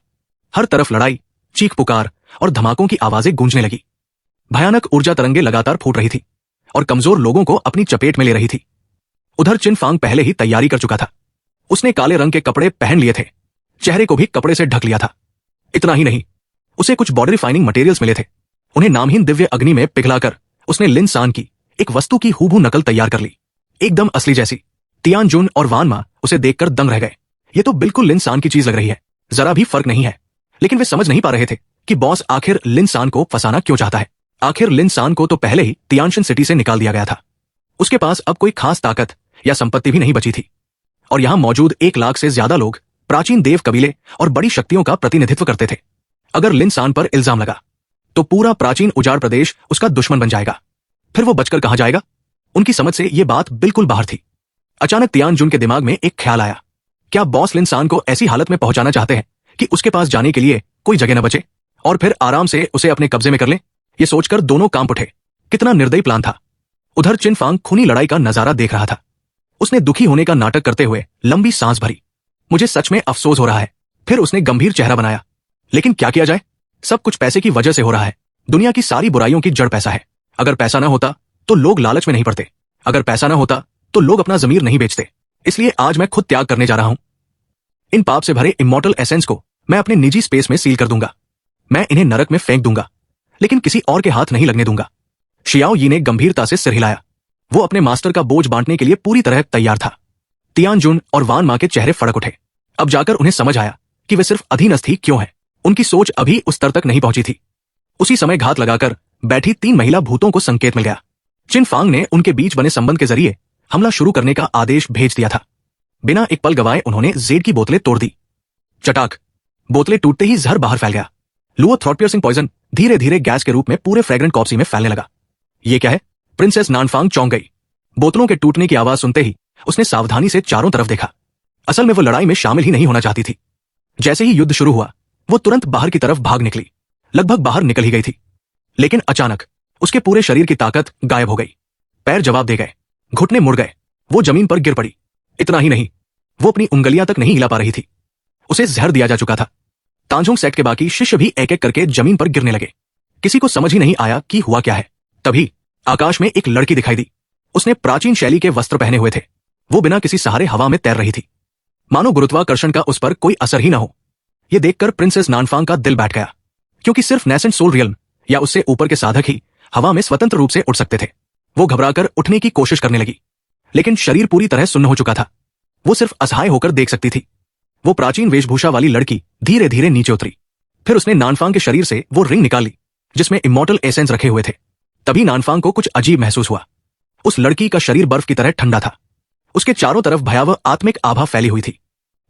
हर तरफ लड़ाई, चीख पुकार और धमाकों की आवाजें गूंजने लगी। भयानक ऊर्जा तरंगे लगातार फूट रही थी और कमजोर लोगों को अपनी चपेट में ले रही थी। उधर चिन फांग पहले ही तैयारी कर चुका था। उसने काले रंग के कपड़े पहन लिए थे, चेहरे को भी कपड़े से ढक लिया था। इतना ही नहीं, उसे कुछ बॉडी रिफाइनिंग मटेरियल्स मिले थे। उन्हें नामहीन दिव्य अग्नि में पिघलाकर उसने लिन सान की एक वस्तु की हूबहू नकल तैयार कर ली, एकदम असली जैसी। तियान जुन और वान मा उसे देखकर दंग रह गए। ये तो बिल्कुल लिन सान की चीज लग रही है, जरा भी फर्क नहीं है। लेकिन वे समझ नहीं पा रहे थे कि बॉस आखिर लिन सान को फंसाना क्यों चाहता है। आखिर लिन सान को तो पहले ही तियानशिन सिटी से निकाल दिया गया था। उसके पास अब कोई खास ताकत या संपत्ति भी नहीं बची थी और यहां मौजूद 1 लाख से ज्यादा लोग प्राचीन देव कबीले और बड़ी शक्तियों का प्रतिनिधित्व करते थे। अगर लिन सान पर इल्जाम लगा तो पूरा प्राचीन उजाड़ प्रदेश उसका दुश्मन बन जाएगा। फिर वो बचकर कहां जाएगा? उनकी समझ से ये बात बिल्कुल बाहर थी। अचानक तियान जुन के दिमाग में एक ख्याल आया। क्या बॉस लिन सान को ऐसी हालत में पहुंचाना चाहते हैं कि उसके पास जाने के लिए कोई जगह न बचे और फिर आराम से उसे अपने कब्जे में कर ले? ये सोचकर दोनों कांप उठे। कितना निर्दयी प्लान था। उधर चिन फांग खूनी लड़ाई का नजारा देख रहा था। उसने दुखी होने का नाटक करते हुए लंबी सांस भरी। मुझे सच में अफसोस हो रहा है। फिर उसने गंभीर चेहरा बनाया। लेकिन क्या किया जाए? सब कुछ पैसे की वजह से हो रहा है। दुनिया की सारी बुराइयों की जड़ पैसा है। अगर पैसा ना होता तो लोग लालच में नहीं पड़ते। अगर पैसा ना होता तो लोग अपना जमीर नहीं बेचते। इसलिए आज मैं खुद त्याग करने जा रहा हूं। इन पाप से भरे इमॉर्टल एसेंस को मैं अपने निजी स्पेस में सील कर दूंगा। मैं इन्हें नरक में फेंक दूंगा, लेकिन किसी और के हाथ नहीं लगने दूंगा। शियाओ यी ने गंभीरता से सिर हिलाया। वो अपने मास्टर का बोझ बांटने के लिए पूरी तरह तैयार था। तियान जुन और वान मा के चेहरे फड़क उठे। अब जाकर उन्हें समझ आया कि वे सिर्फ अधीनस्थ ही क्यों हैं। उनकी सोच अभी उस स्तर तक नहीं पहुंची थी। उसी समय घात लगाकर बैठी 3 महिला भूतों को संकेत मिल गया। चिन फांग ने उनके बीच बने संबंध के जरिए हमला शुरू करने का आदेश भेज दिया था। बिना एक पल गवाए उन्होंने जेड की बोतलें तोड़ दी। चटाक, बोतलें टूटते ही जहर बाहर फैल गया। लुओ थ्रॉट पियर्सिंग पॉइजन धीरे धीरे गैस के रूप में पूरे फ्रेग्रेंट कॉप्सी में फैलने लगा। ये क्या है? प्रिंसेस नानफांग चौंक गई। बोतलों के टूटने की आवाज सुनते ही उसने सावधानी से चारों तरफ देखा। असल में वो लड़ाई में शामिल ही नहीं होना चाहती थी। जैसे ही युद्ध शुरू हुआ वो तुरंत बाहर की तरफ भाग निकली। लगभग बाहर निकल ही गई थी, लेकिन अचानक उसके पूरे शरीर की ताकत गायब हो गई। पैर जवाब दे गए, घुटने मुड़ गए, वो जमीन पर गिर पड़ी। इतना ही नहीं, वो अपनी उंगलियां तक नहीं हिला पा रही थी। उसे जहर दिया जा चुका था। तांजोंग सेक्ट के बाकी शिष्य भी एक एक करके जमीन पर गिरने लगे। किसी को समझ ही नहीं आया कि हुआ क्या है। तभी आकाश में एक लड़की दिखाई दी। उसने प्राचीन शैली के वस्त्र पहने हुए थे। वो बिना किसी सहारे हवा में तैर रही थी, मानो गुरुत्वाकर्षण का उस पर कोई असर ही ना हो। यह देखकर प्रिंसेस नानफांग का दिल बैठ गया, क्योंकि सिर्फ नेसेंट सोल रियल्म या उससे ऊपर के साधक ही हवा में स्वतंत्र रूप से उड़ सकते थे। वो घबराकर उठने की कोशिश करने लगी, लेकिन शरीर पूरी तरह सुन्न हो चुका था। वो सिर्फ असहाय होकर देख सकती थी। वो प्राचीन वेशभूषा वाली लड़की धीरे धीरे नीचे उतरी। फिर उसने नानफांग के शरीर से वो रिंग निकाल ली जिसमें इमॉर्टल एसेंस रखे हुए थे। तभी नानफांग को कुछ अजीब महसूस हुआ। उस लड़की का शरीर बर्फ की तरह ठंडा था। उसके चारों तरफ भयावह आत्मिक आभा फैली हुई थी।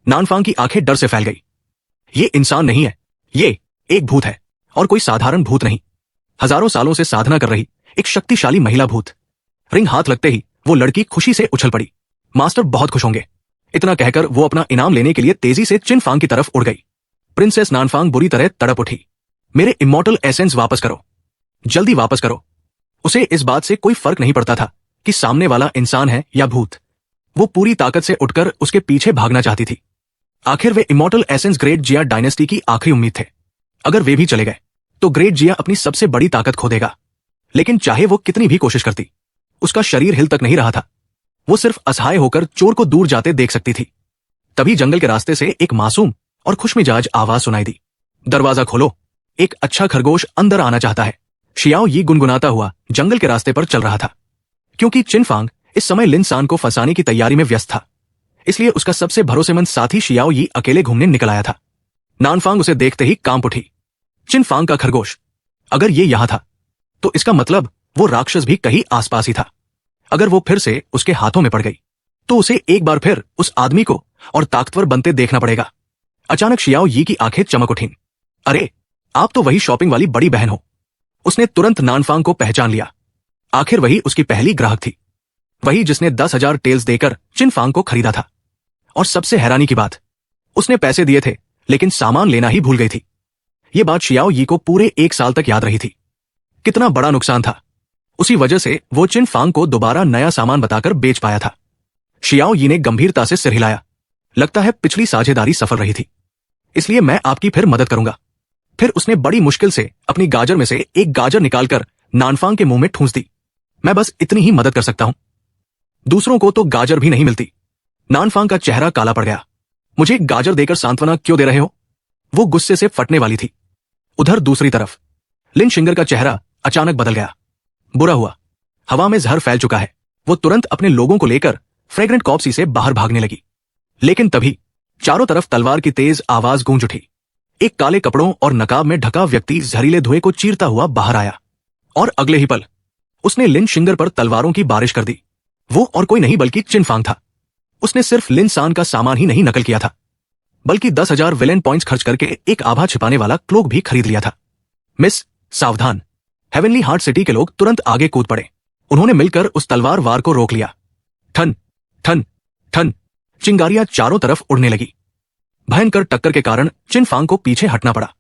नानफांग की आंखें डर से फैल गई। ये इंसान नहीं है, ये एक भूत है, और कोई साधारण भूत नहीं। हजारों सालों से साधना कर रही एक शक्तिशाली महिला भूत। रिंग हाथ लगते ही वो लड़की खुशी से उछल पड़ी। मास्टर बहुत खुश होंगे। इतना कहकर वो अपना इनाम लेने के लिए तेजी से चिनफांग की तरफ उड़ गई। प्रिंसेस नानफांग बुरी तरह तड़प उठी। मेरे इमॉर्टल एसेंस वापस करो, जल्दी वापस करो। उसे इस बात से कोई फर्क नहीं पड़ता था कि सामने वाला इंसान है या भूत। वो पूरी ताकत से उठकर उसके पीछे भागना चाहती थी। आखिर वे इमॉर्टल एसेंस ग्रेट जिया डायनेस्टी की आखिरी उम्मीद थे। अगर वे भी चले गए तो ग्रेट जिया अपनी सबसे बड़ी ताकत खो देगा। लेकिन चाहे वो कितनी भी कोशिश करती, उसका शरीर हिल तक नहीं रहा था। वो सिर्फ असहाय होकर चोर को दूर जाते देख सकती थी। तभी जंगल के रास्ते से एक मासूम और खुशमिजाज आवाज सुनाई दी। दरवाजा खोलो, एक अच्छा खरगोश अंदर आना चाहता है। शियाओ यी गुनगुनाता हुआ जंगल के रास्ते पर चल रहा था। क्योंकि चिनफांग इस समय लिन सान को फंसाने की तैयारी में व्यस्त था, इसलिए उसका सबसे भरोसेमंद साथी शियाओ यी अकेले घूमने निकल आया था। नानफांग उसे देखते ही कांप उठी। चिनफांग का खरगोश, अगर ये यहां था तो इसका मतलब वो राक्षस भी कहीं आसपास ही था। अगर वो फिर से उसके हाथों में पड़ गई तो उसे एक बार फिर उस आदमी को और ताकतवर बनते देखना पड़ेगा। अचानक शियाओ यी की आंखें चमक उठीं। अरे, आप तो वही शॉपिंग वाली बड़ी बहन हो। उसने तुरंत नानफांग को पहचान लिया। आखिर वही उसकी पहली ग्राहक थी, वही जिसने 10,000 टेल्स देकर चिनफांग को खरीदा था। और सबसे हैरानी की बात, उसने पैसे दिए थे लेकिन सामान लेना ही भूल गई थी। ये बात शियाओ यी को पूरे 1 साल तक याद रही थी। कितना बड़ा नुकसान था। उसी वजह से वो चिनफांग को दोबारा नया सामान बताकर बेच पाया था। शियाओ यी ने गंभीरता से सिर हिलाया। लगता है पिछली साझेदारी सफल रही थी, इसलिए मैं आपकी फिर मदद करूंगा। फिर उसने बड़ी मुश्किल से अपनी गाजर में से एक गाजर निकालकर नानफांग के मुंह में ठूंस दी। मैं बस इतनी ही मदद कर सकता हूं, दूसरों को तो गाजर भी नहीं मिलती। नानफांग का चेहरा काला पड़ गया। मुझे गाजर देकर सांत्वना क्यों दे रहे हो? वो गुस्से से फटने वाली थी। उधर दूसरी तरफ लिन शिंगर का चेहरा अचानक बदल गया। बुरा हुआ, हवा में जहर फैल चुका है। वो तुरंत अपने लोगों को लेकर फ्रेग्रेंट कॉप्सी से बाहर भागने लगी। लेकिन तभी चारों तरफ तलवार की तेज आवाज गूंज उठी। एक काले कपड़ों और नकाब में ढका व्यक्ति जहरीले धुएं को चीरता हुआ बाहर आया, और अगले ही पल उसने लिन शिंगर पर तलवारों की बारिश कर दी। वो और कोई नहीं बल्कि चिनफांग था। उसने सिर्फ लिन सान का सामान ही नहीं नकल किया था, बल्कि 10,000 विलेन पॉइंट्स खर्च करके एक आभा छिपाने वाला क्लोक भी खरीद लिया था। मिस, सावधान! हेवनली हार्ट सिटी के लोग तुरंत आगे कूद पड़े। उन्होंने मिलकर उस तलवार वार को रोक लिया। ठन ठन ठन चिंगारियां चारों तरफ उड़ने लगी। भयंकर टक्कर के कारण चिनफांग को पीछे हटना पड़ा।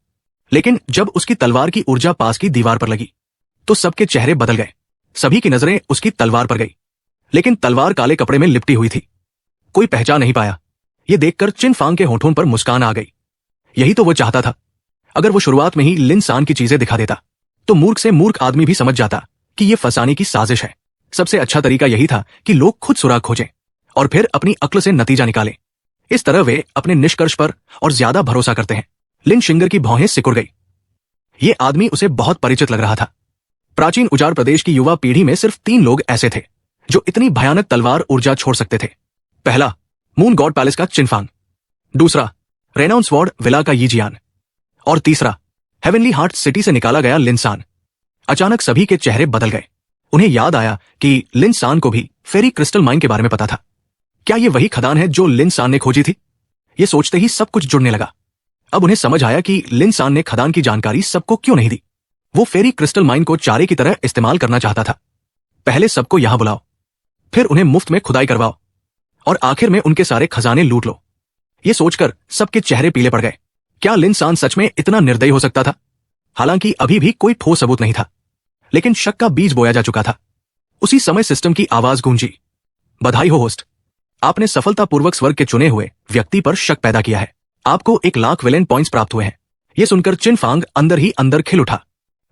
लेकिन जब उसकी तलवार की ऊर्जा पास की दीवार पर लगी तो सबके चेहरे बदल गए। सभी की नजरें उसकी तलवार पर गई, लेकिन तलवार काले कपड़े में लिपटी हुई थी। कोई पहचान नहीं पाया। यह देखकर चिनफांग के होठों पर मुस्कान आ गई। यही तो वो चाहता था। अगर वो शुरुआत में ही लिन सान की चीजें दिखा देता तो मूर्ख से मूर्ख आदमी भी समझ जाता कि यह फंसाने की साजिश है। सबसे अच्छा तरीका यही था कि लोग खुद सुराग खोजें और फिर अपनी अक्ल से नतीजा निकालें। इस तरह वे अपने निष्कर्ष पर और ज्यादा भरोसा करते हैं। लिन शिंगर की भौहें सिकुड़ गई। ये आदमी उसे बहुत परिचित लग रहा था। प्राचीन उजाड़ प्रदेश की युवा पीढ़ी में सिर्फ 3 लोग ऐसे थे जो इतनी भयानक तलवार ऊर्जा छोड़ सकते थे। पहला, मून गॉड पैलेस का चिनफांग। दूसरा, रेनाउंस वॉर्ड विला का यी जियान। और तीसरा, हेवनली हार्ट सिटी से निकाला गया लिन सान। अचानक सभी के चेहरे बदल गए। उन्हें याद आया कि लिन सान को भी फेरी क्रिस्टल माइन के बारे में पता था। क्या ये वही खदान है जो लिन सान ने खोजी थी? ये सोचते ही सब कुछ जुड़ने लगा। अब उन्हें समझ आया कि लिन सान ने खदान की जानकारी सबको क्यों नहीं दी। वो फेरी क्रिस्टल माइन को चारे की तरह इस्तेमाल करना चाहता था। पहले सबको यहां बुलाओ, फिर उन्हें मुफ्त में खुदाई करवाओ और आखिर में उनके सारे खजाने लूट लो। ये सोचकर सबके चेहरे पीले पड़ गए। क्या लिन सान सच में इतना निर्दयी हो सकता था? हालांकि अभी भी कोई ठोस सबूत नहीं था, लेकिन शक का बीज बोया जा चुका था। उसी समय सिस्टम की आवाज गूंजी, बधाई हो होस्ट, आपने सफलतापूर्वक स्वर्ग के चुने हुए व्यक्ति पर शक पैदा किया है। आपको 1,00,000 विलेन पॉइंट्स प्राप्त हुए हैं। यह सुनकर चिन फांग अंदर ही अंदर खिल उठा।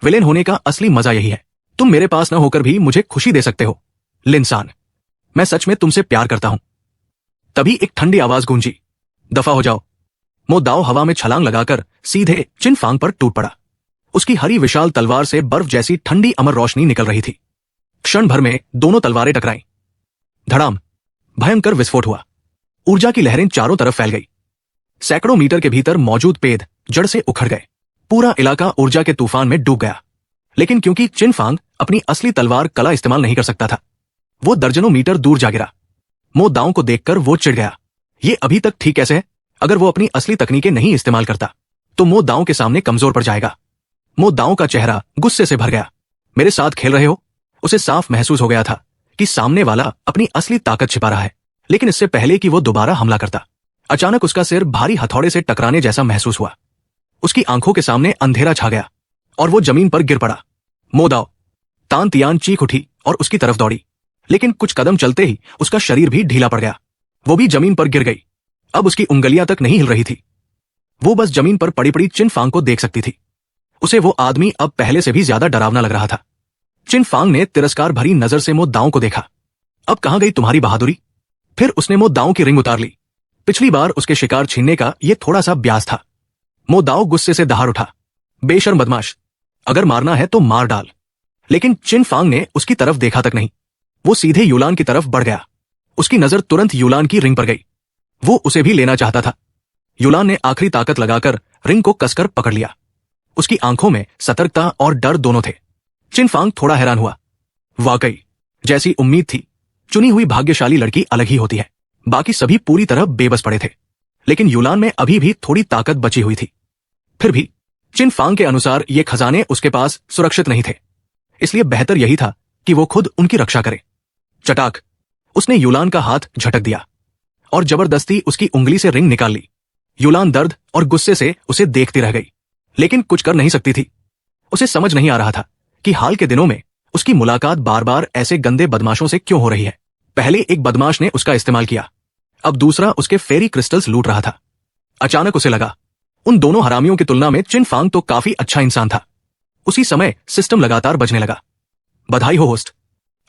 विलेन होने का असली मजा यही है, तुम मेरे पास न होकर भी मुझे खुशी दे सकते हो। लिन सान, मैं सच में तुमसे प्यार करता हूं। तभी एक ठंडी आवाज गूंजी, दफा हो जाओ। मो दाओ हवा में छलांग लगाकर सीधे चिन फांग पर टूट पड़ा। उसकी हरी विशाल तलवार से बर्फ जैसी ठंडी अमर रोशनी निकल रही थी। क्षण भर में दोनों तलवारें टकराईं। धड़ाम, भयंकर विस्फोट हुआ। ऊर्जा की लहरें चारों तरफ फैल गई। सैकड़ों मीटर के भीतर मौजूद पेड़ जड़ से उखड़ गए। पूरा इलाका ऊर्जा के तूफान में डूब गया। लेकिन क्योंकि चिन फांग अपनी असली तलवार कला इस्तेमाल नहीं कर सकता था, वो दर्जनों मीटर दूर जा गिरा। मो दाओ को देखकर वो चिढ़ गया। ये अभी तक ठीक कैसे है? अगर वो अपनी असली तकनीकें नहीं इस्तेमाल करता तो मो दाओ के सामने कमजोर पड़ जाएगा। मो दाओ का चेहरा गुस्से से भर गया। मेरे साथ खेल रहे हो? उसे साफ महसूस हो गया था कि सामने वाला अपनी असली ताकत छिपा रहा है। लेकिन इससे पहले कि वो दोबारा हमला करता, अचानक उसका सिर भारी हथौड़े से टकराने जैसा महसूस हुआ। उसकी आंखों के सामने अंधेरा छा गया और वो जमीन पर गिर पड़ा। मो दाओ, तान तियान चीख उठी और उसकी तरफ दौड़ी, लेकिन कुछ कदम चलते ही उसका शरीर भी ढीला पड़ गया। वो भी जमीन पर गिर गई। अब उसकी उंगलियां तक नहीं हिल रही थी। वो बस जमीन पर पड़ी पड़ी चिन फांग को देख सकती थी। उसे वो आदमी अब पहले से भी ज्यादा डरावना लग रहा था। चिन फांग ने तिरस्कार भरी नजर से मो दाओ को देखा। अब कहां गई तुम्हारी बहादुरी? फिर उसने मो दाओ की रिंग उतार ली। पिछली बार उसके शिकार छीनने का ये थोड़ा सा ब्याज था। मो दाओ गुस्से से दहाड़ उठा, बेशर्म बदमाश, अगर मारना है तो मार डाल। लेकिन चिन फांग ने उसकी तरफ देखा तक नहीं। वो सीधे यूलान की तरफ बढ़ गया। उसकी नजर तुरंत यूलान की रिंग पर गई। वो उसे भी लेना चाहता था। यूलान ने आखिरी ताकत लगाकर रिंग को कसकर पकड़ लिया। उसकी आंखों में सतर्कता और डर दोनों थे। चिन फांग थोड़ा हैरान हुआ। वाकई, जैसी उम्मीद थी, चुनी हुई भाग्यशाली लड़की अलग ही होती है। बाकी सभी पूरी तरह बेबस पड़े थे, लेकिन यूलान में अभी भी थोड़ी ताकत बची हुई थी। फिर भी चिन फांग के अनुसार ये खजाने उसके पास सुरक्षित नहीं थे, इसलिए बेहतर यही था कि वो खुद उनकी रक्षा करे। चटाक, उसने यूलान का हाथ झटक दिया और जबरदस्ती उसकी उंगली से रिंग निकाल ली। यूलान दर्द और गुस्से से उसे देखती रह गई, लेकिन कुछ कर नहीं सकती थी। उसे समझ नहीं आ रहा था कि हाल के दिनों में उसकी मुलाकात बार बार ऐसे गंदे बदमाशों से क्यों हो रही है। पहले एक बदमाश ने उसका इस्तेमाल किया, अब दूसरा उसके फेरी क्रिस्टल्स लूट रहा था। अचानक उसे लगा, उन दोनों हरामियों की तुलना में चिन फांग तो काफी अच्छा इंसान था। उसी समय सिस्टम लगातार बजने लगा। बधाई हो होस्ट,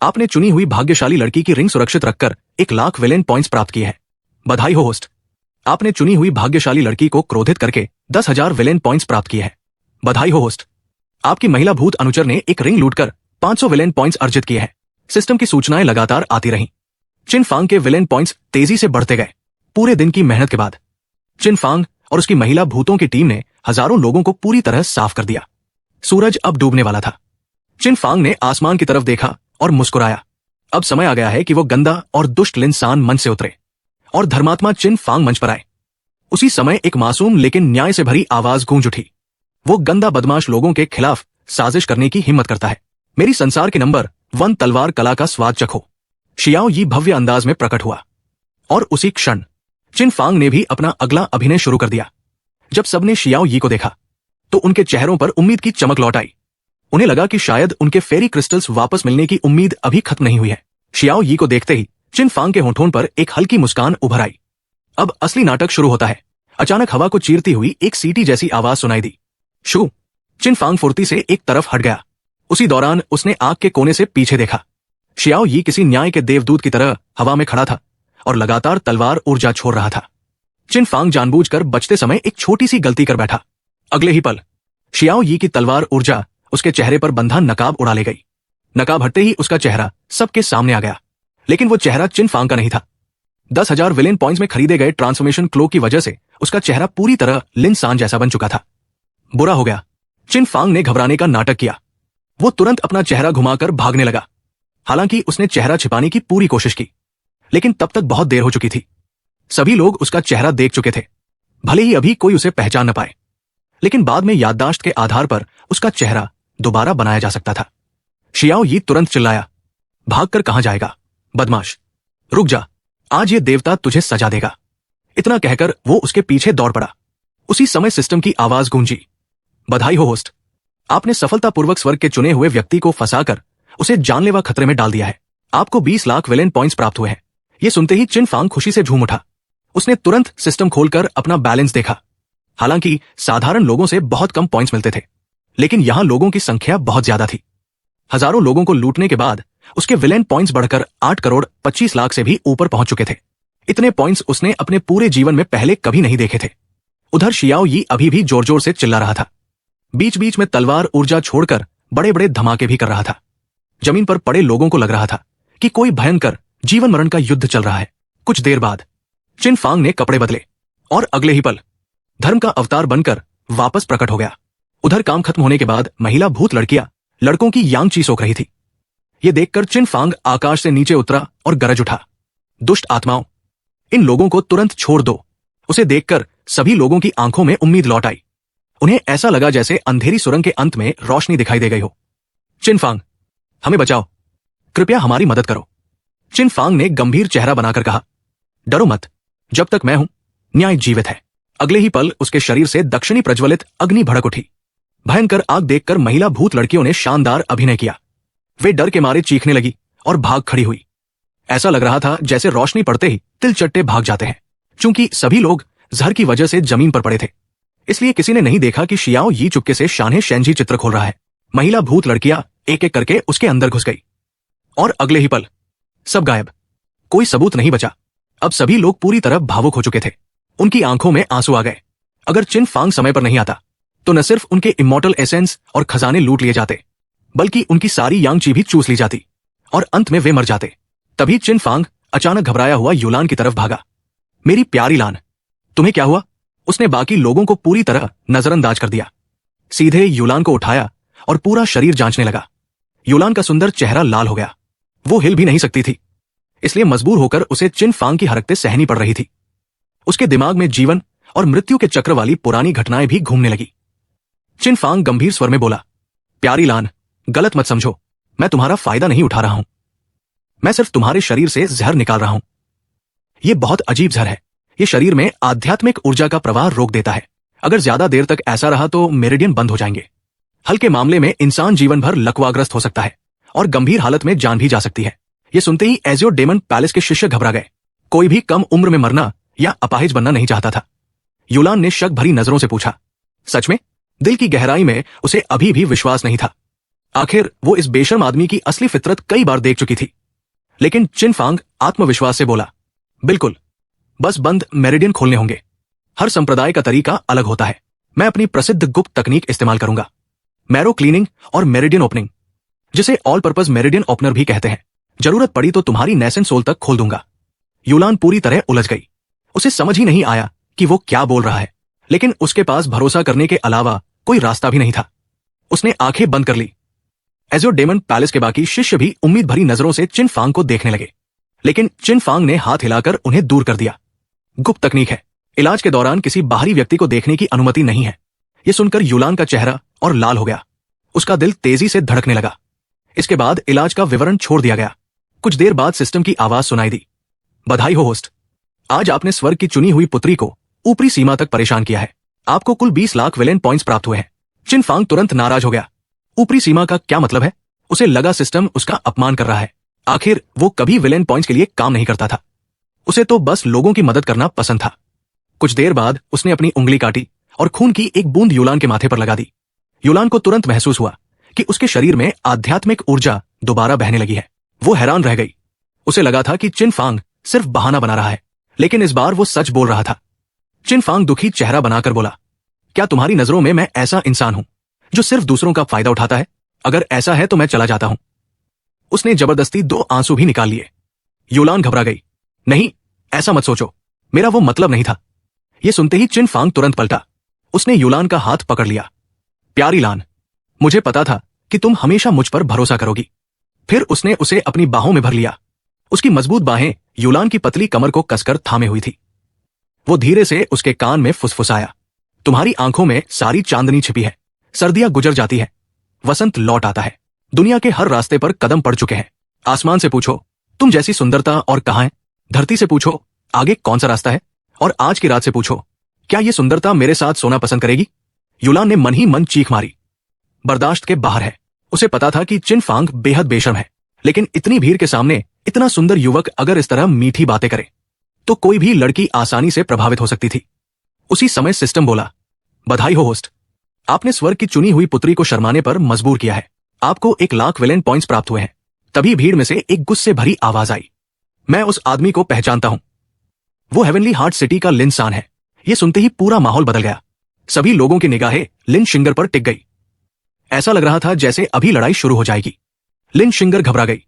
आपने चुनी हुई भाग्यशाली लड़की की रिंग सुरक्षित रखकर 1,00,000 विलेन पॉइंट्स प्राप्त किए हैं। बधाई हो होस्ट, आपने चुनी हुई भाग्यशाली लड़की को क्रोधित करके 10,000 विलेन पॉइंट्स प्राप्त किए हैं। बधाई हो होस्ट, आपकी महिला भूत अनुचर ने एक रिंग लूटकर 500 विलेन पॉइंट्स अर्जित किए हैं। सिस्टम की सूचनाएं लगातार आती रहीं। चिन फांग के विलेन पॉइंट्स तेजी से बढ़ते गए। पूरे दिन की मेहनत के बाद चिन फांग और उसकी महिला भूतों की टीम ने हजारों लोगों को पूरी तरह साफ कर दिया। सूरज अब डूबने वाला था। चिन फांग ने आसमान की तरफ देखा और मुस्कुराया। अब समय आ गया है कि वो गंदा और दुष्ट लिन सान मंच से उतरे और धर्मात्मा चिन फांग मंच पर आए। उसी समय एक मासूम लेकिन न्याय से भरी आवाज गूंज उठी। वो गंदा बदमाश लोगों के खिलाफ साजिश करने की हिम्मत करता है। मेरी संसार के नंबर 1 तलवार कला का स्वाद चखो। शियाओ यी भव्य अंदाज में प्रकट हुआ और उसी क्षण चिन फांग ने भी अपना अगला अभिनय शुरू कर दिया। जब सबने शियाओ यी को देखा तो उनके चेहरों पर उम्मीद की चमक लौट आई। उन्हें लगा कि शायद उनके फेरी क्रिस्टल्स वापस मिलने की उम्मीद अभी खत्म नहीं हुई है। शियाओ यी को देखते ही चिन फांग के होठों पर एक हल्की मुस्कान उभर आई। अब असली नाटक शुरू होता है। अचानक हवा को चीरती हुई एक सीटी जैसी आवाज सुनाई दी। शू, चिन फांग फुर्ती से एक तरफ हट गया। उसी दौरान उसने आग के कोने से पीछे देखा। शियाओ यी किसी न्याय के देवदूत की तरह हवा में खड़ा था और लगातार तलवार ऊर्जा छोड़ रहा था। चिन फांग जानबूझकर बचते समय एक छोटी सी गलती कर बैठा। अगले ही पल शियाओ यी की तलवार ऊर्जा उसके चेहरे पर बंधा नकाब उड़ा ले गई। नकाब हटते ही उसका चेहरा सबके सामने आ गया, लेकिन वो चेहरा चिन फांग का नहीं था। 10,000 विलेन पॉइंट्स में खरीदे गए ट्रांसफॉर्मेशन क्लो की वजह से उसका चेहरा पूरी तरह लिन सान जैसा बन चुका था। बुरा हो गया। चिन फांग ने घबराने का नाटक किया। वो तुरंत अपना चेहरा घुमाकर भागने लगा। हालांकि उसने चेहरा छिपाने की पूरी कोशिश की, लेकिन तब तक बहुत देर हो चुकी थी। सभी लोग उसका चेहरा देख चुके थे। भले ही अभी कोई उसे पहचान न पाए, लेकिन बाद में याददाश्त के आधार पर उसका चेहरा दोबारा बनाया जा सकता था। शियाओ यी तुरंत चिल्लाया, भागकर कहां जाएगा बदमाश, रुक जा, आज ये देवता तुझे सजा देगा। इतना कहकर वो उसके पीछे दौड़ पड़ा। उसी समय सिस्टम की आवाज गूंजी, बधाई हो होस्ट, आपने सफलतापूर्वक स्वर्ग के चुने हुए व्यक्ति को फंसाकर उसे जानलेवा खतरे में डाल दिया है। आपको 20 लाख विलेन पॉइंट्स प्राप्त हुए हैं। ये सुनते ही चिन फांग खुशी से झूम उठा। उसने तुरंत सिस्टम खोलकर अपना बैलेंस देखा। हालांकि साधारण लोगों से बहुत कम पॉइंट्स मिलते थे, लेकिन यहां लोगों की संख्या बहुत ज्यादा थी। हजारों लोगों को लूटने के बाद उसके विलेन पॉइंट्स बढ़कर 8 करोड़ 25 लाख से भी ऊपर पहुंच चुके थे। इतने पॉइंट्स उसने अपने पूरे जीवन में पहले कभी नहीं देखे थे। उधर शियाओ यी अभी भी जोर जोर से चिल्ला रहा था। बीच बीच में तलवार ऊर्जा छोड़कर बड़े बड़े धमाके भी कर रहा था। जमीन पर पड़े लोगों को लग रहा था कि कोई भयंकर जीवन मरण का युद्ध चल रहा है। कुछ देर बाद चिन फांग ने कपड़े बदले और अगले ही पल धर्म का अवतार बनकर वापस प्रकट हो गया। उधर काम खत्म होने के बाद महिला भूत लड़कियां लड़कों की यांगची सोख रही थी। ये देखकर चिन फांग आकाश से नीचे उतरा और गरज उठा, दुष्ट आत्माओं, इन लोगों को तुरंत छोड़ दो। उसे देखकर सभी लोगों की आंखों में उम्मीद लौट आई। उन्हें ऐसा लगा जैसे अंधेरी सुरंग के अंत में रोशनी दिखाई दे गई हो। चिन फांग, हमें बचाओ, कृपया हमारी मदद करो। चिन फांग ने गंभीर चेहरा बनाकर कहा, डरो मत, जब तक मैं हूं न्याय जीवित है। अगले ही पल उसके शरीर से दक्षिणी प्रज्वलित अग्नि भड़क उठी। भयंकर आग देखकर महिला भूत लड़कियों ने शानदार अभिनय किया। वे डर के मारे चीखने लगी और भाग खड़ी हुई। ऐसा लग रहा था जैसे रोशनी पड़ते ही तिलचट्टे भाग जाते हैं। चूंकि सभी लोग जहर की वजह से जमीन पर पड़े थे, इसलिए किसी ने नहीं देखा कि शियाओ यी चुपके से शानहे शेंजी चित्र खोल रहा है। महिला भूत लड़कियां एक एक करके उसके अंदर घुस गई और अगले ही पल सब गायब। कोई सबूत नहीं बचा। अब सभी लोग पूरी तरह भावुक हो चुके थे। उनकी आंखों में आंसू आ गए। अगर चिन फांग समय पर नहीं आता तो न सिर्फ उनके इमॉर्टल एसेंस और खजाने लूट लिए जाते, बल्कि उनकी सारी यांगची भी चूस ली जाती और अंत में वे मर जाते। तभी चिन फांग अचानक घबराया हुआ यूलान की तरफ भागा। मेरी प्यारी लान, तुम्हें क्या हुआ? उसने बाकी लोगों को पूरी तरह नजरअंदाज कर दिया। सीधे यूलान को उठाया और पूरा शरीर जांचने लगा। यूलान का सुंदर चेहरा लाल हो गया। वो हिल भी नहीं सकती थी, इसलिए मजबूर होकर उसे चिन फांग की हरकतें सहनी पड़ रही थी। उसके दिमाग में जीवन और मृत्यु के चक्र वाली पुरानी घटनाएं भी घूमने लगी। चिन फांग गंभीर स्वर में बोला, प्यारी लान, गलत मत समझो, मैं तुम्हारा फायदा नहीं उठा रहा हूं। मैं सिर्फ तुम्हारे शरीर से जहर निकाल रहा हूं। यह बहुत अजीब जहर है। यह शरीर में आध्यात्मिक ऊर्जा का प्रवाह रोक देता है। अगर ज्यादा देर तक ऐसा रहा तो मेरिडियन बंद हो जाएंगे। हल्के मामले में इंसान जीवन भर लकवाग्रस्त हो सकता है और गंभीर हालत में जान भी जा सकती है। यह सुनते ही एजियो डेमन पैलेस के शिष्य घबरा गए। कोई भी कम उम्र में मरना या अपाहिज बनना नहीं चाहता था। यूलान ने शक भरी नजरों से पूछा, सच में? दिल की गहराई में उसे अभी भी विश्वास नहीं था। आखिर वो इस बेशर्म आदमी की असली फितरत कई बार देख चुकी थी। लेकिन चिन फांग आत्मविश्वास से बोला, बिल्कुल, बस बंद मेरिडियन खोलने होंगे। हर संप्रदाय का तरीका अलग होता है। मैं अपनी प्रसिद्ध गुप्त तकनीक इस्तेमाल करूंगा, मैरो क्लीनिंग और मेरिडियन ओपनिंग, जिसे ऑल पर्पज मेरिडियन ओपनर भी कहते हैं। जरूरत पड़ी तो तुम्हारी नेसेंट सोल तक खोल दूंगा। यूलान पूरी तरह उलझ गई। उसे समझ ही नहीं आया कि वो क्या बोल रहा है, लेकिन उसके पास भरोसा करने के अलावा कोई रास्ता भी नहीं था। उसने आंखें बंद कर ली। एजियो डेमन पैलेस के बाकी शिष्य भी उम्मीद भरी नजरों से चिन फांग को देखने लगे, लेकिन चिन फांग ने हाथ हिलाकर उन्हें दूर कर दिया। गुप्त तकनीक है, इलाज के दौरान किसी बाहरी व्यक्ति को देखने की अनुमति नहीं है। यह सुनकर यूलान का चेहरा और लाल हो गया। उसका दिल तेजी से धड़कने लगा। इसके बाद इलाज का विवरण छोड़ दिया गया। कुछ देर बाद सिस्टम की आवाज सुनाई दी, बधाई हो होस्ट, आज आपने स्वर्ग की चुनी हुई पुत्री को ऊपरी सीमा तक परेशान किया है। आपको कुल 20 लाख विलेन पॉइंट्स प्राप्त हुए हैं। चिन फांग तुरंत नाराज हो गया। ऊपरी सीमा का क्या मतलब है? उसे लगा सिस्टम उसका अपमान कर रहा है। आखिर वो कभी विलेन पॉइंट्स के लिए काम नहीं करता था। उसे तो बस लोगों की मदद करना पसंद था। कुछ देर बाद उसने अपनी उंगली काटी और खून की एक बूंद यूलान के माथे पर लगा दी। यूलान को तुरंत महसूस हुआ कि उसके शरीर में आध्यात्मिक ऊर्जा दोबारा बहने लगी है। वो हैरान रह गई। उसे लगा था कि चिन फांग सिर्फ बहाना बना रहा है, लेकिन इस बार वो सच बोल रहा था। चिन फांग दुखी चेहरा बनाकर बोला, क्या तुम्हारी नजरों में मैं ऐसा इंसान हूं जो सिर्फ दूसरों का फायदा उठाता है? अगर ऐसा है तो मैं चला जाता हूं। उसने जबरदस्ती 2 आंसू भी निकाल लिए। यूलान घबरा गई। नहीं, ऐसा मत सोचो, मेरा वो मतलब नहीं था। यह सुनते ही चिन फांग तुरंत पलटा। उसने यूलान का हाथ पकड़ लिया। प्यारी लान, मुझे पता था कि तुम हमेशा मुझ पर भरोसा करोगी। फिर उसने उसे अपनी बाहों में भर लिया। उसकी मजबूत बाहें यूलान की पतली कमर को कसकर थामे हुई थी। वो धीरे से उसके कान में फुसफुसाया, तुम्हारी आंखों में सारी चांदनी छिपी है। सर्दियां गुजर जाती है, वसंत लौट आता है। दुनिया के हर रास्ते पर कदम पड़ चुके हैं। आसमान से पूछो तुम जैसी सुंदरता और कहाँ है। धरती से पूछो आगे कौन सा रास्ता है। और आज की रात से पूछो क्या ये सुंदरता मेरे साथ सोना पसंद करेगी। युलान ने मन ही मन चीख मारी। बर्दाश्त के बाहर है। उसे पता था कि चिन फांग बेहद बेशर्म है, लेकिन इतनी भीड़ के सामने इतना सुंदर युवक अगर इस तरह मीठी बातें करे तो कोई भी लड़की आसानी से प्रभावित हो सकती थी। उसी समय सिस्टम बोला, बधाई हो होस्ट, आपने स्वर्ग की चुनी हुई पुत्री को शर्माने पर मजबूर किया है। आपको 1,00,000 विलेन पॉइंट्स प्राप्त हुए हैं। तभी भीड़ में से एक गुस्से भरी आवाज आई, मैं उस आदमी को पहचानता हूं, वो हेवनली हार्ट सिटी का लिन सान है। यह सुनते ही पूरा माहौल बदल गया। सभी लोगों की निगाहें लिन शिंगर पर टिक गई। ऐसा लग रहा था जैसे अभी लड़ाई शुरू हो जाएगी। लिन शिंगर घबरा गई।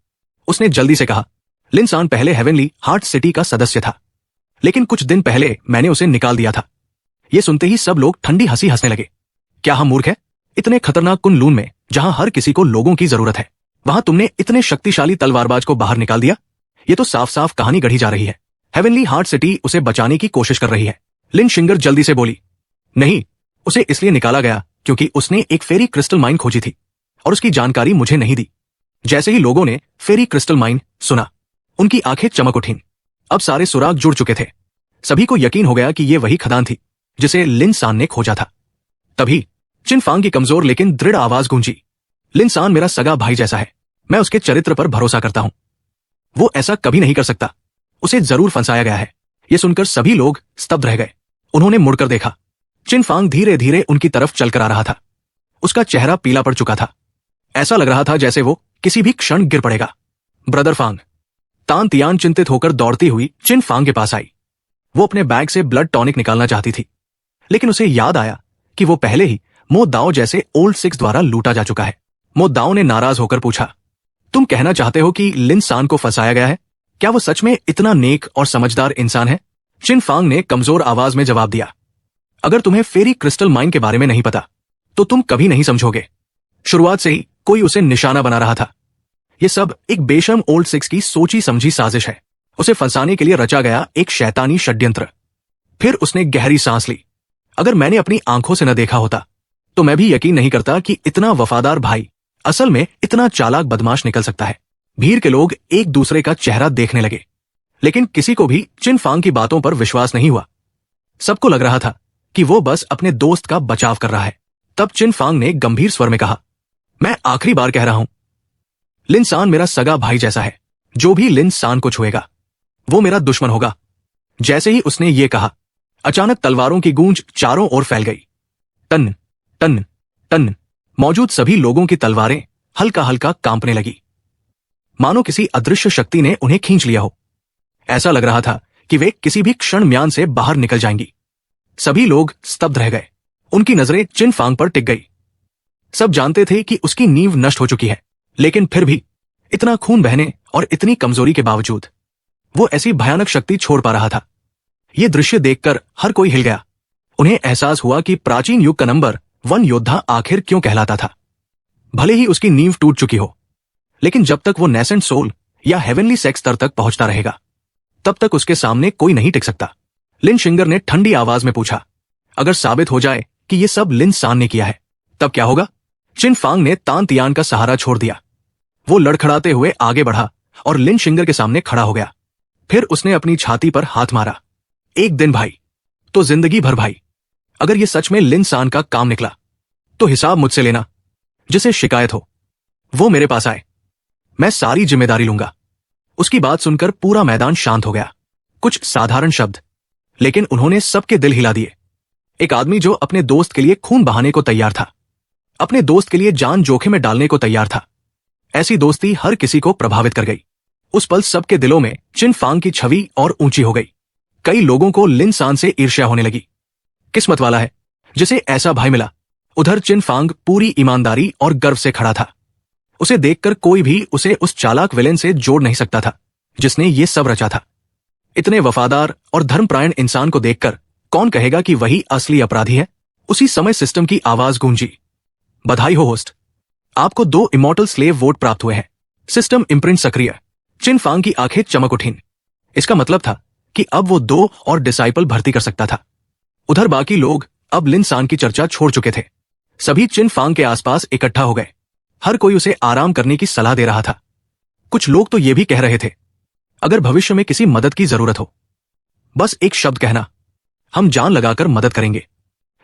उसने जल्दी से कहा, लिन सान पहले हेवनली हार्ट सिटी का सदस्य था, लेकिन कुछ दिन पहले मैंने उसे निकाल दिया था। यह सुनते ही सब लोग ठंडी हंसी हंसने लगे। क्या हम मूर्ख हैं? इतने खतरनाक कुनलून में जहां हर किसी को लोगों की जरूरत है, वहां तुमने इतने शक्तिशाली तलवारबाज को बाहर निकाल दिया। ये तो साफ साफ कहानी गढ़ी जा रही है। हेवनली हार्ट सिटी उसे बचाने की कोशिश कर रही है। लिन शिंगर जल्दी से बोली, नहीं, उसे इसलिए निकाला गया क्योंकि उसने एक फेरी क्रिस्टल माइन खोजी थी और उसकी जानकारी मुझे नहीं दी। जैसे ही लोगों ने फेरी क्रिस्टल माइन सुना, उनकी आंखें चमक उठीं। अब सारे सुराग जुड़ चुके थे। सभी को यकीन हो गया कि यह वही खदान थी जिसे लिन सान ने खोजा था। तभी चिन फांग की कमजोर लेकिन दृढ़ आवाज गूंजी, लिन सान मेरा सगा भाई जैसा है। मैं उसके चरित्र पर भरोसा करता हूं। वो ऐसा कभी नहीं कर सकता। उसे जरूर फंसाया गया है। यह सुनकर सभी लोग स्तब्ध रह गए। उन्होंने मुड़कर देखा। चिन फांग धीरे धीरे उनकी तरफ चलकर आ रहा था। उसका चेहरा पीला पड़ चुका था। ऐसा लग रहा था जैसे वो किसी भी क्षण गिर पड़ेगा। ब्रदर फांग। तान तियान चिंतित होकर दौड़ती हुई चिन फांग के पास आई। वो अपने बैग से ब्लड टॉनिक निकालना चाहती थी, लेकिन उसे याद आया कि वो पहले ही मो दाओ जैसे ओल्ड सिक्स द्वारा लूटा जा चुका है। मो दाओ ने नाराज होकर पूछा, तुम कहना चाहते हो कि लिन सान को फंसाया गया है? क्या वो सच में इतना नेक और समझदार इंसान है? चिन फांग ने कमजोर आवाज में जवाब दिया, अगर तुम्हें फेरी क्रिस्टल माइन के बारे में नहीं पता तो तुम कभी नहीं समझोगे। शुरुआत से ही कोई उसे निशाना बना रहा था। यह सब एक बेशर्म ओल्ड सिक्स की सोची समझी साजिश है। उसे फंसाने के लिए रचा गया एक शैतानी षड्यंत्र। फिर उसने गहरी सांस ली। अगर मैंने अपनी आंखों से न देखा होता तो मैं भी यकीन नहीं करता कि इतना वफादार भाई असल में इतना चालाक बदमाश निकल सकता है। भीड़ के लोग एक दूसरे का चेहरा देखने लगे, लेकिन किसी को भी चिन फांग की बातों पर विश्वास नहीं हुआ। सबको लग रहा था कि वो बस अपने दोस्त का बचाव कर रहा है। तब चिन फांग ने गंभीर स्वर में कहा, मैं आखिरी बार कह रहा हूं, लिन सान मेरा सगा भाई जैसा है। जो भी लिन सान को छुएगा वो मेरा दुश्मन होगा। जैसे ही उसने ये कहा, अचानक तलवारों की गूंज चारों ओर फैल गई। टन टन टन। मौजूद सभी लोगों की तलवारें हल्का हल्का कांपने लगी, मानो किसी अदृश्य शक्ति ने उन्हें खींच लिया हो। ऐसा लग रहा था कि वे किसी भी क्षण म्यान से बाहर निकल जाएंगी। सभी लोग स्तब्ध रह गए। उनकी नजरें चिन फांग पर टिक गई। सब जानते थे कि उसकी नींव नष्ट हो चुकी है, लेकिन फिर भी इतना खून बहने और इतनी कमजोरी के बावजूद वो ऐसी भयानक शक्ति छोड़ पा रहा था। यह दृश्य देखकर हर कोई हिल गया। उन्हें एहसास हुआ कि प्राचीन युग का नंबर 1 योद्धा आखिर क्यों कहलाता था। भले ही उसकी नींव टूट चुकी हो, लेकिन जब तक वो नेसेंट सोल या हेवनली सेक्स स्तर तक पहुंचता रहेगा, तब तक उसके सामने कोई नहीं टिक सकता। लिन शिंगर ने ठंडी आवाज में पूछा, अगर साबित हो जाए कि ये सब लिन सान ने किया है, तब क्या होगा? चिन फांग ने तान तियान का सहारा छोड़ दिया। वो लड़खड़ाते हुए आगे बढ़ा और लिन शिंगर के सामने खड़ा हो गया। फिर उसने अपनी छाती पर हाथ मारा। एक दिन भाई तो जिंदगी भर भाई। अगर ये सच में लिन सान का काम निकला तो हिसाब मुझसे लेना। जिसे शिकायत हो वो मेरे पास आए, मैं सारी जिम्मेदारी लूंगा। उसकी बात सुनकर पूरा मैदान शांत हो गया। कुछ साधारण शब्द, लेकिन उन्होंने सबके दिल हिला दिए। एक आदमी जो अपने दोस्त के लिए खून बहाने को तैयार था, अपने दोस्त के लिए जान जोखिम में डालने को तैयार था। ऐसी दोस्ती हर किसी को प्रभावित कर गई। उस पल सबके दिलों में चिन फांग की छवि और ऊंची हो गई। कई लोगों को लिन सान से ईर्ष्या होने लगी। किस्मत वाला है जिसे ऐसा भाई मिला। उधर चिन फांग पूरी ईमानदारी और गर्व से खड़ा था। उसे देखकर कोई भी उसे उस चालाक विलेन से जोड़ नहीं सकता था जिसने ये सब रचा था। इतने वफादार और धर्मपरायण इंसान को देखकर कौन कहेगा कि वही असली अपराधी है? उसी समय सिस्टम की आवाज गूंजी, बधाई हो होस्ट, आपको 2 इमॉर्टल स्लेव वोट प्राप्त हुए हैं। सिस्टम इम्प्रिंट सक्रिय। चिन फांग की आंखें चमक उठीं। इसका मतलब था कि अब वो 2 और डिसाइपल भर्ती कर सकता था। उधर बाकी लोग अब लिन सान की चर्चा छोड़ चुके थे। सभी चिन फांग के आसपास इकट्ठा हो गए। हर कोई उसे आराम करने की सलाह दे रहा था। कुछ लोग तो ये भी कह रहे थे, अगर भविष्य में किसी मदद की जरूरत हो, बस एक शब्द कहना, हम जान लगाकर मदद करेंगे।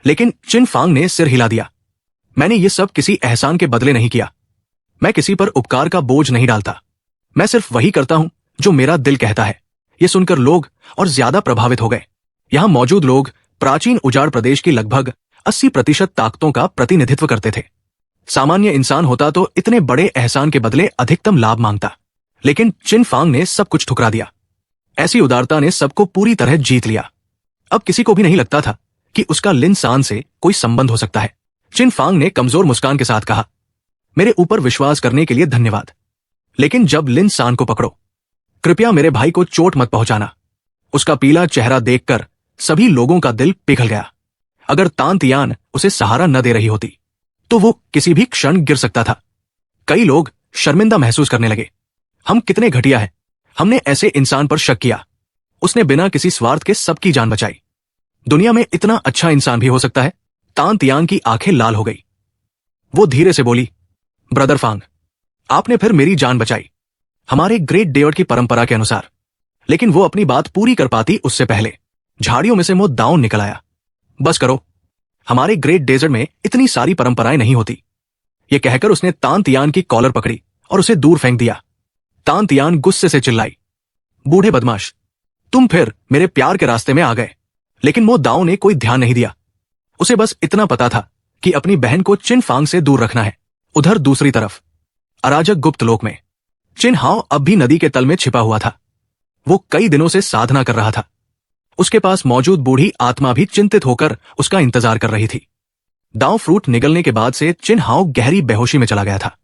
लेकिन चिन फांग ने सिर हिला दिया। मैंने ये सब किसी एहसान के बदले नहीं किया। मैं किसी पर उपकार का बोझ नहीं डालता। मैं सिर्फ वही करता हूं जो मेरा दिल कहता है। ये सुनकर लोग और ज्यादा प्रभावित हो गए। यहां मौजूद लोग प्राचीन उजाड़ प्रदेश की लगभग 80% ताकतों का प्रतिनिधित्व करते थे। सामान्य इंसान होता तो इतने बड़े एहसान के बदले अधिकतम लाभ मांगता, लेकिन चिन फांग ने सब कुछ ठुकरा दिया। ऐसी उदारता ने सबको पूरी तरह जीत लिया। अब किसी को भी नहीं लगता था कि उसका लिन सान से कोई संबंध हो सकता है। चिन फांग ने कमजोर मुस्कान के साथ कहा, मेरे ऊपर विश्वास करने के लिए धन्यवाद, लेकिन जब लिन सान को पकड़ो, कृपया मेरे भाई को चोट मत पहुंचाना। उसका पीला चेहरा देखकर सभी लोगों का दिल पिघल गया। अगर तान तियान उसे सहारा न दे रही होती तो वो किसी भी क्षण गिर सकता था। कई लोग शर्मिंदा महसूस करने लगे। हम कितने घटिया हैं, हमने ऐसे इंसान पर शक किया। उसने बिना किसी स्वार्थ के सबकी जान बचाई। दुनिया में इतना अच्छा इंसान भी हो सकता है। तान तियांग की आंखें लाल हो गई। वो धीरे से बोली, ब्रदर फांग, आपने फिर मेरी जान बचाई, हमारे ग्रेट डेवर्ड की परंपरा के अनुसार। लेकिन वो अपनी बात पूरी कर पाती उससे पहले झाड़ियों में से मुंह दाउन निकल आया। बस करो, हमारे ग्रेट डेजर्ट में इतनी सारी परंपराएं नहीं होती। ये कहकर उसने तान तियान की कॉलर पकड़ी और उसे दूर फेंक दिया। तान तियान गुस्से से चिल्लाई, बूढ़े बदमाश, तुम फिर मेरे प्यार के रास्ते में आ गए। लेकिन मो दाओ ने कोई ध्यान नहीं दिया। उसे बस इतना पता था कि अपनी बहन को चिन फांग से दूर रखना है। उधर दूसरी तरफ अराजक गुप्त लोक में चिन हाओ अब भी नदी के तल में छिपा हुआ था। वो कई दिनों से साधना कर रहा था। उसके पास मौजूद बूढ़ी आत्मा भी चिंतित होकर उसका इंतजार कर रही थी। दाव फ्रूट निगलने के बाद से चिन हाओ गहरी बेहोशी में चला गया था।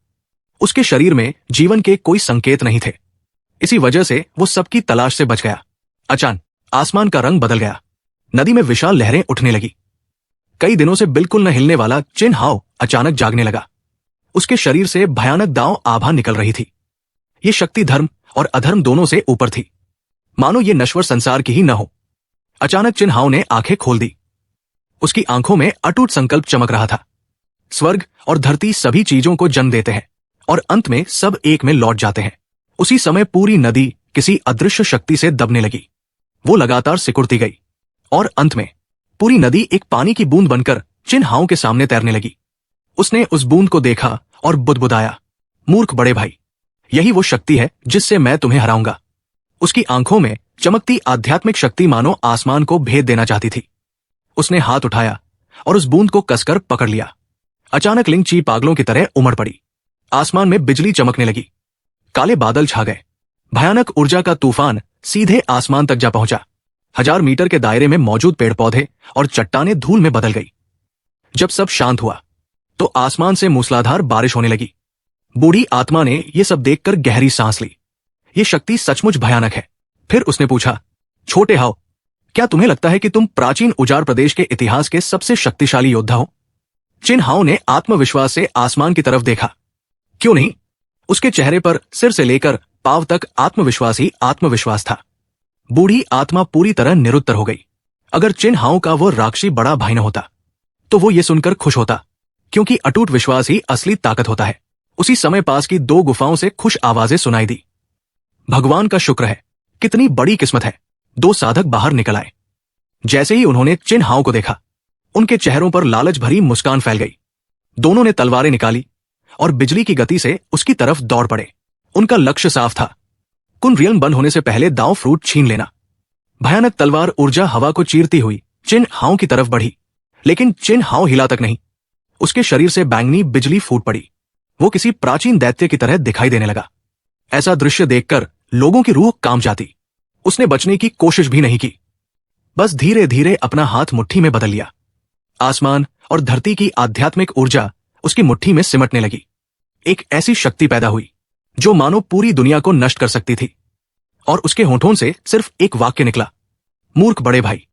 उसके शरीर में जीवन के कोई संकेत नहीं थे। इसी वजह से वो सबकी तलाश से बच गया। अचानक आसमान का रंग बदल गया। नदी में विशाल लहरें उठने लगी। कई दिनों से बिल्कुल न हिलने वाला चिन हाओ अचानक जागने लगा। उसके शरीर से भयानक दाव आभा निकल रही थी। ये शक्ति धर्म और अधर्म दोनों से ऊपर थी, मानो ये नश्वर संसार की ही न हो। अचानक चिन हाओ ने आंखें खोल दी। उसकी आंखों में अटूट संकल्प चमक रहा था। स्वर्ग और धरती सभी चीजों को जन्म देते हैं और अंत में सब एक में लौट जाते हैं। उसी समय पूरी नदी किसी अदृश्य शक्ति से दबने लगी। वो लगातार सिकुड़ती गई और अंत में पूरी नदी एक पानी की बूंद बनकर चिन हाओ के सामने तैरने लगी। उसने उस बूंद को देखा और बुदबुदाया, मूर्ख बड़े भाई, यही वो शक्ति है जिससे मैं तुम्हें हराऊंगा। उसकी आंखों में चमकती आध्यात्मिक शक्ति मानो आसमान को भेद देना चाहती थी। उसने हाथ उठाया और उस बूंद को कसकर पकड़ लिया। अचानक लिंगची पागलों की तरह उमड़ पड़ी। आसमान में बिजली चमकने लगी। काले बादल छा गए। भयानक ऊर्जा का तूफान सीधे आसमान तक जा पहुंचा। 1000 मीटर के दायरे में मौजूद पेड़ पौधे और चट्टानें धूल में बदल गई। जब सब शांत हुआ तो आसमान से मूसलाधार बारिश होने लगी। बूढ़ी आत्मा ने यह सब देखकर गहरी सांस ली। ये शक्ति सचमुच भयानक है। फिर उसने पूछा, छोटे हाओ, क्या तुम्हें लगता है कि तुम प्राचीन उजाड़ प्रदेश के इतिहास के सबसे शक्तिशाली योद्धा हो? चिन हाओ ने आत्मविश्वास से आसमान की तरफ देखा। क्यों नहीं? उसके चेहरे पर सिर से लेकर पांव तक आत्मविश्वास ही आत्मविश्वास था। बूढ़ी आत्मा पूरी तरह निरुत्तर हो गई। अगर चिन हाओ का वो राक्षसी बड़ा भाई न होता तो वो ये सुनकर खुश होता, क्योंकि अटूट विश्वास ही असली ताकत होता है। उसी समय पास की 2 गुफाओं से खुश आवाजें सुनाई दी। भगवान का शुक्र है, कितनी बड़ी किस्मत है। 2 साधक बाहर निकल आए। जैसे ही उन्होंने चिन हाओ को देखा, उनके चेहरों पर लालच भरी मुस्कान फैल गई। दोनों ने तलवारें निकाली और बिजली की गति से उसकी तरफ दौड़ पड़े। उनका लक्ष्य साफ था, कुनरियन बंद होने से पहले दाव फ्रूट छीन लेना। भयानक तलवार ऊर्जा हवा को चीरती हुई चिन हाओ की तरफ बढ़ी, लेकिन चिन हाओ हिला तक नहीं। उसके शरीर से बैंगनी बिजली फूट पड़ी। वो किसी प्राचीन दैत्य की तरह दिखाई देने लगा। ऐसा दृश्य देखकर लोगों की रूह कांप जाती। उसने बचने की कोशिश भी नहीं की, बस धीरे धीरे अपना हाथ मुट्ठी में बदल लिया। आसमान और धरती की आध्यात्मिक ऊर्जा उसकी मुट्ठी में सिमटने लगी। एक ऐसी शक्ति पैदा हुई जो मानो पूरी दुनिया को नष्ट कर सकती थी। और उसके होठों से सिर्फ एक वाक्य निकला, मूर्ख बड़े भाई।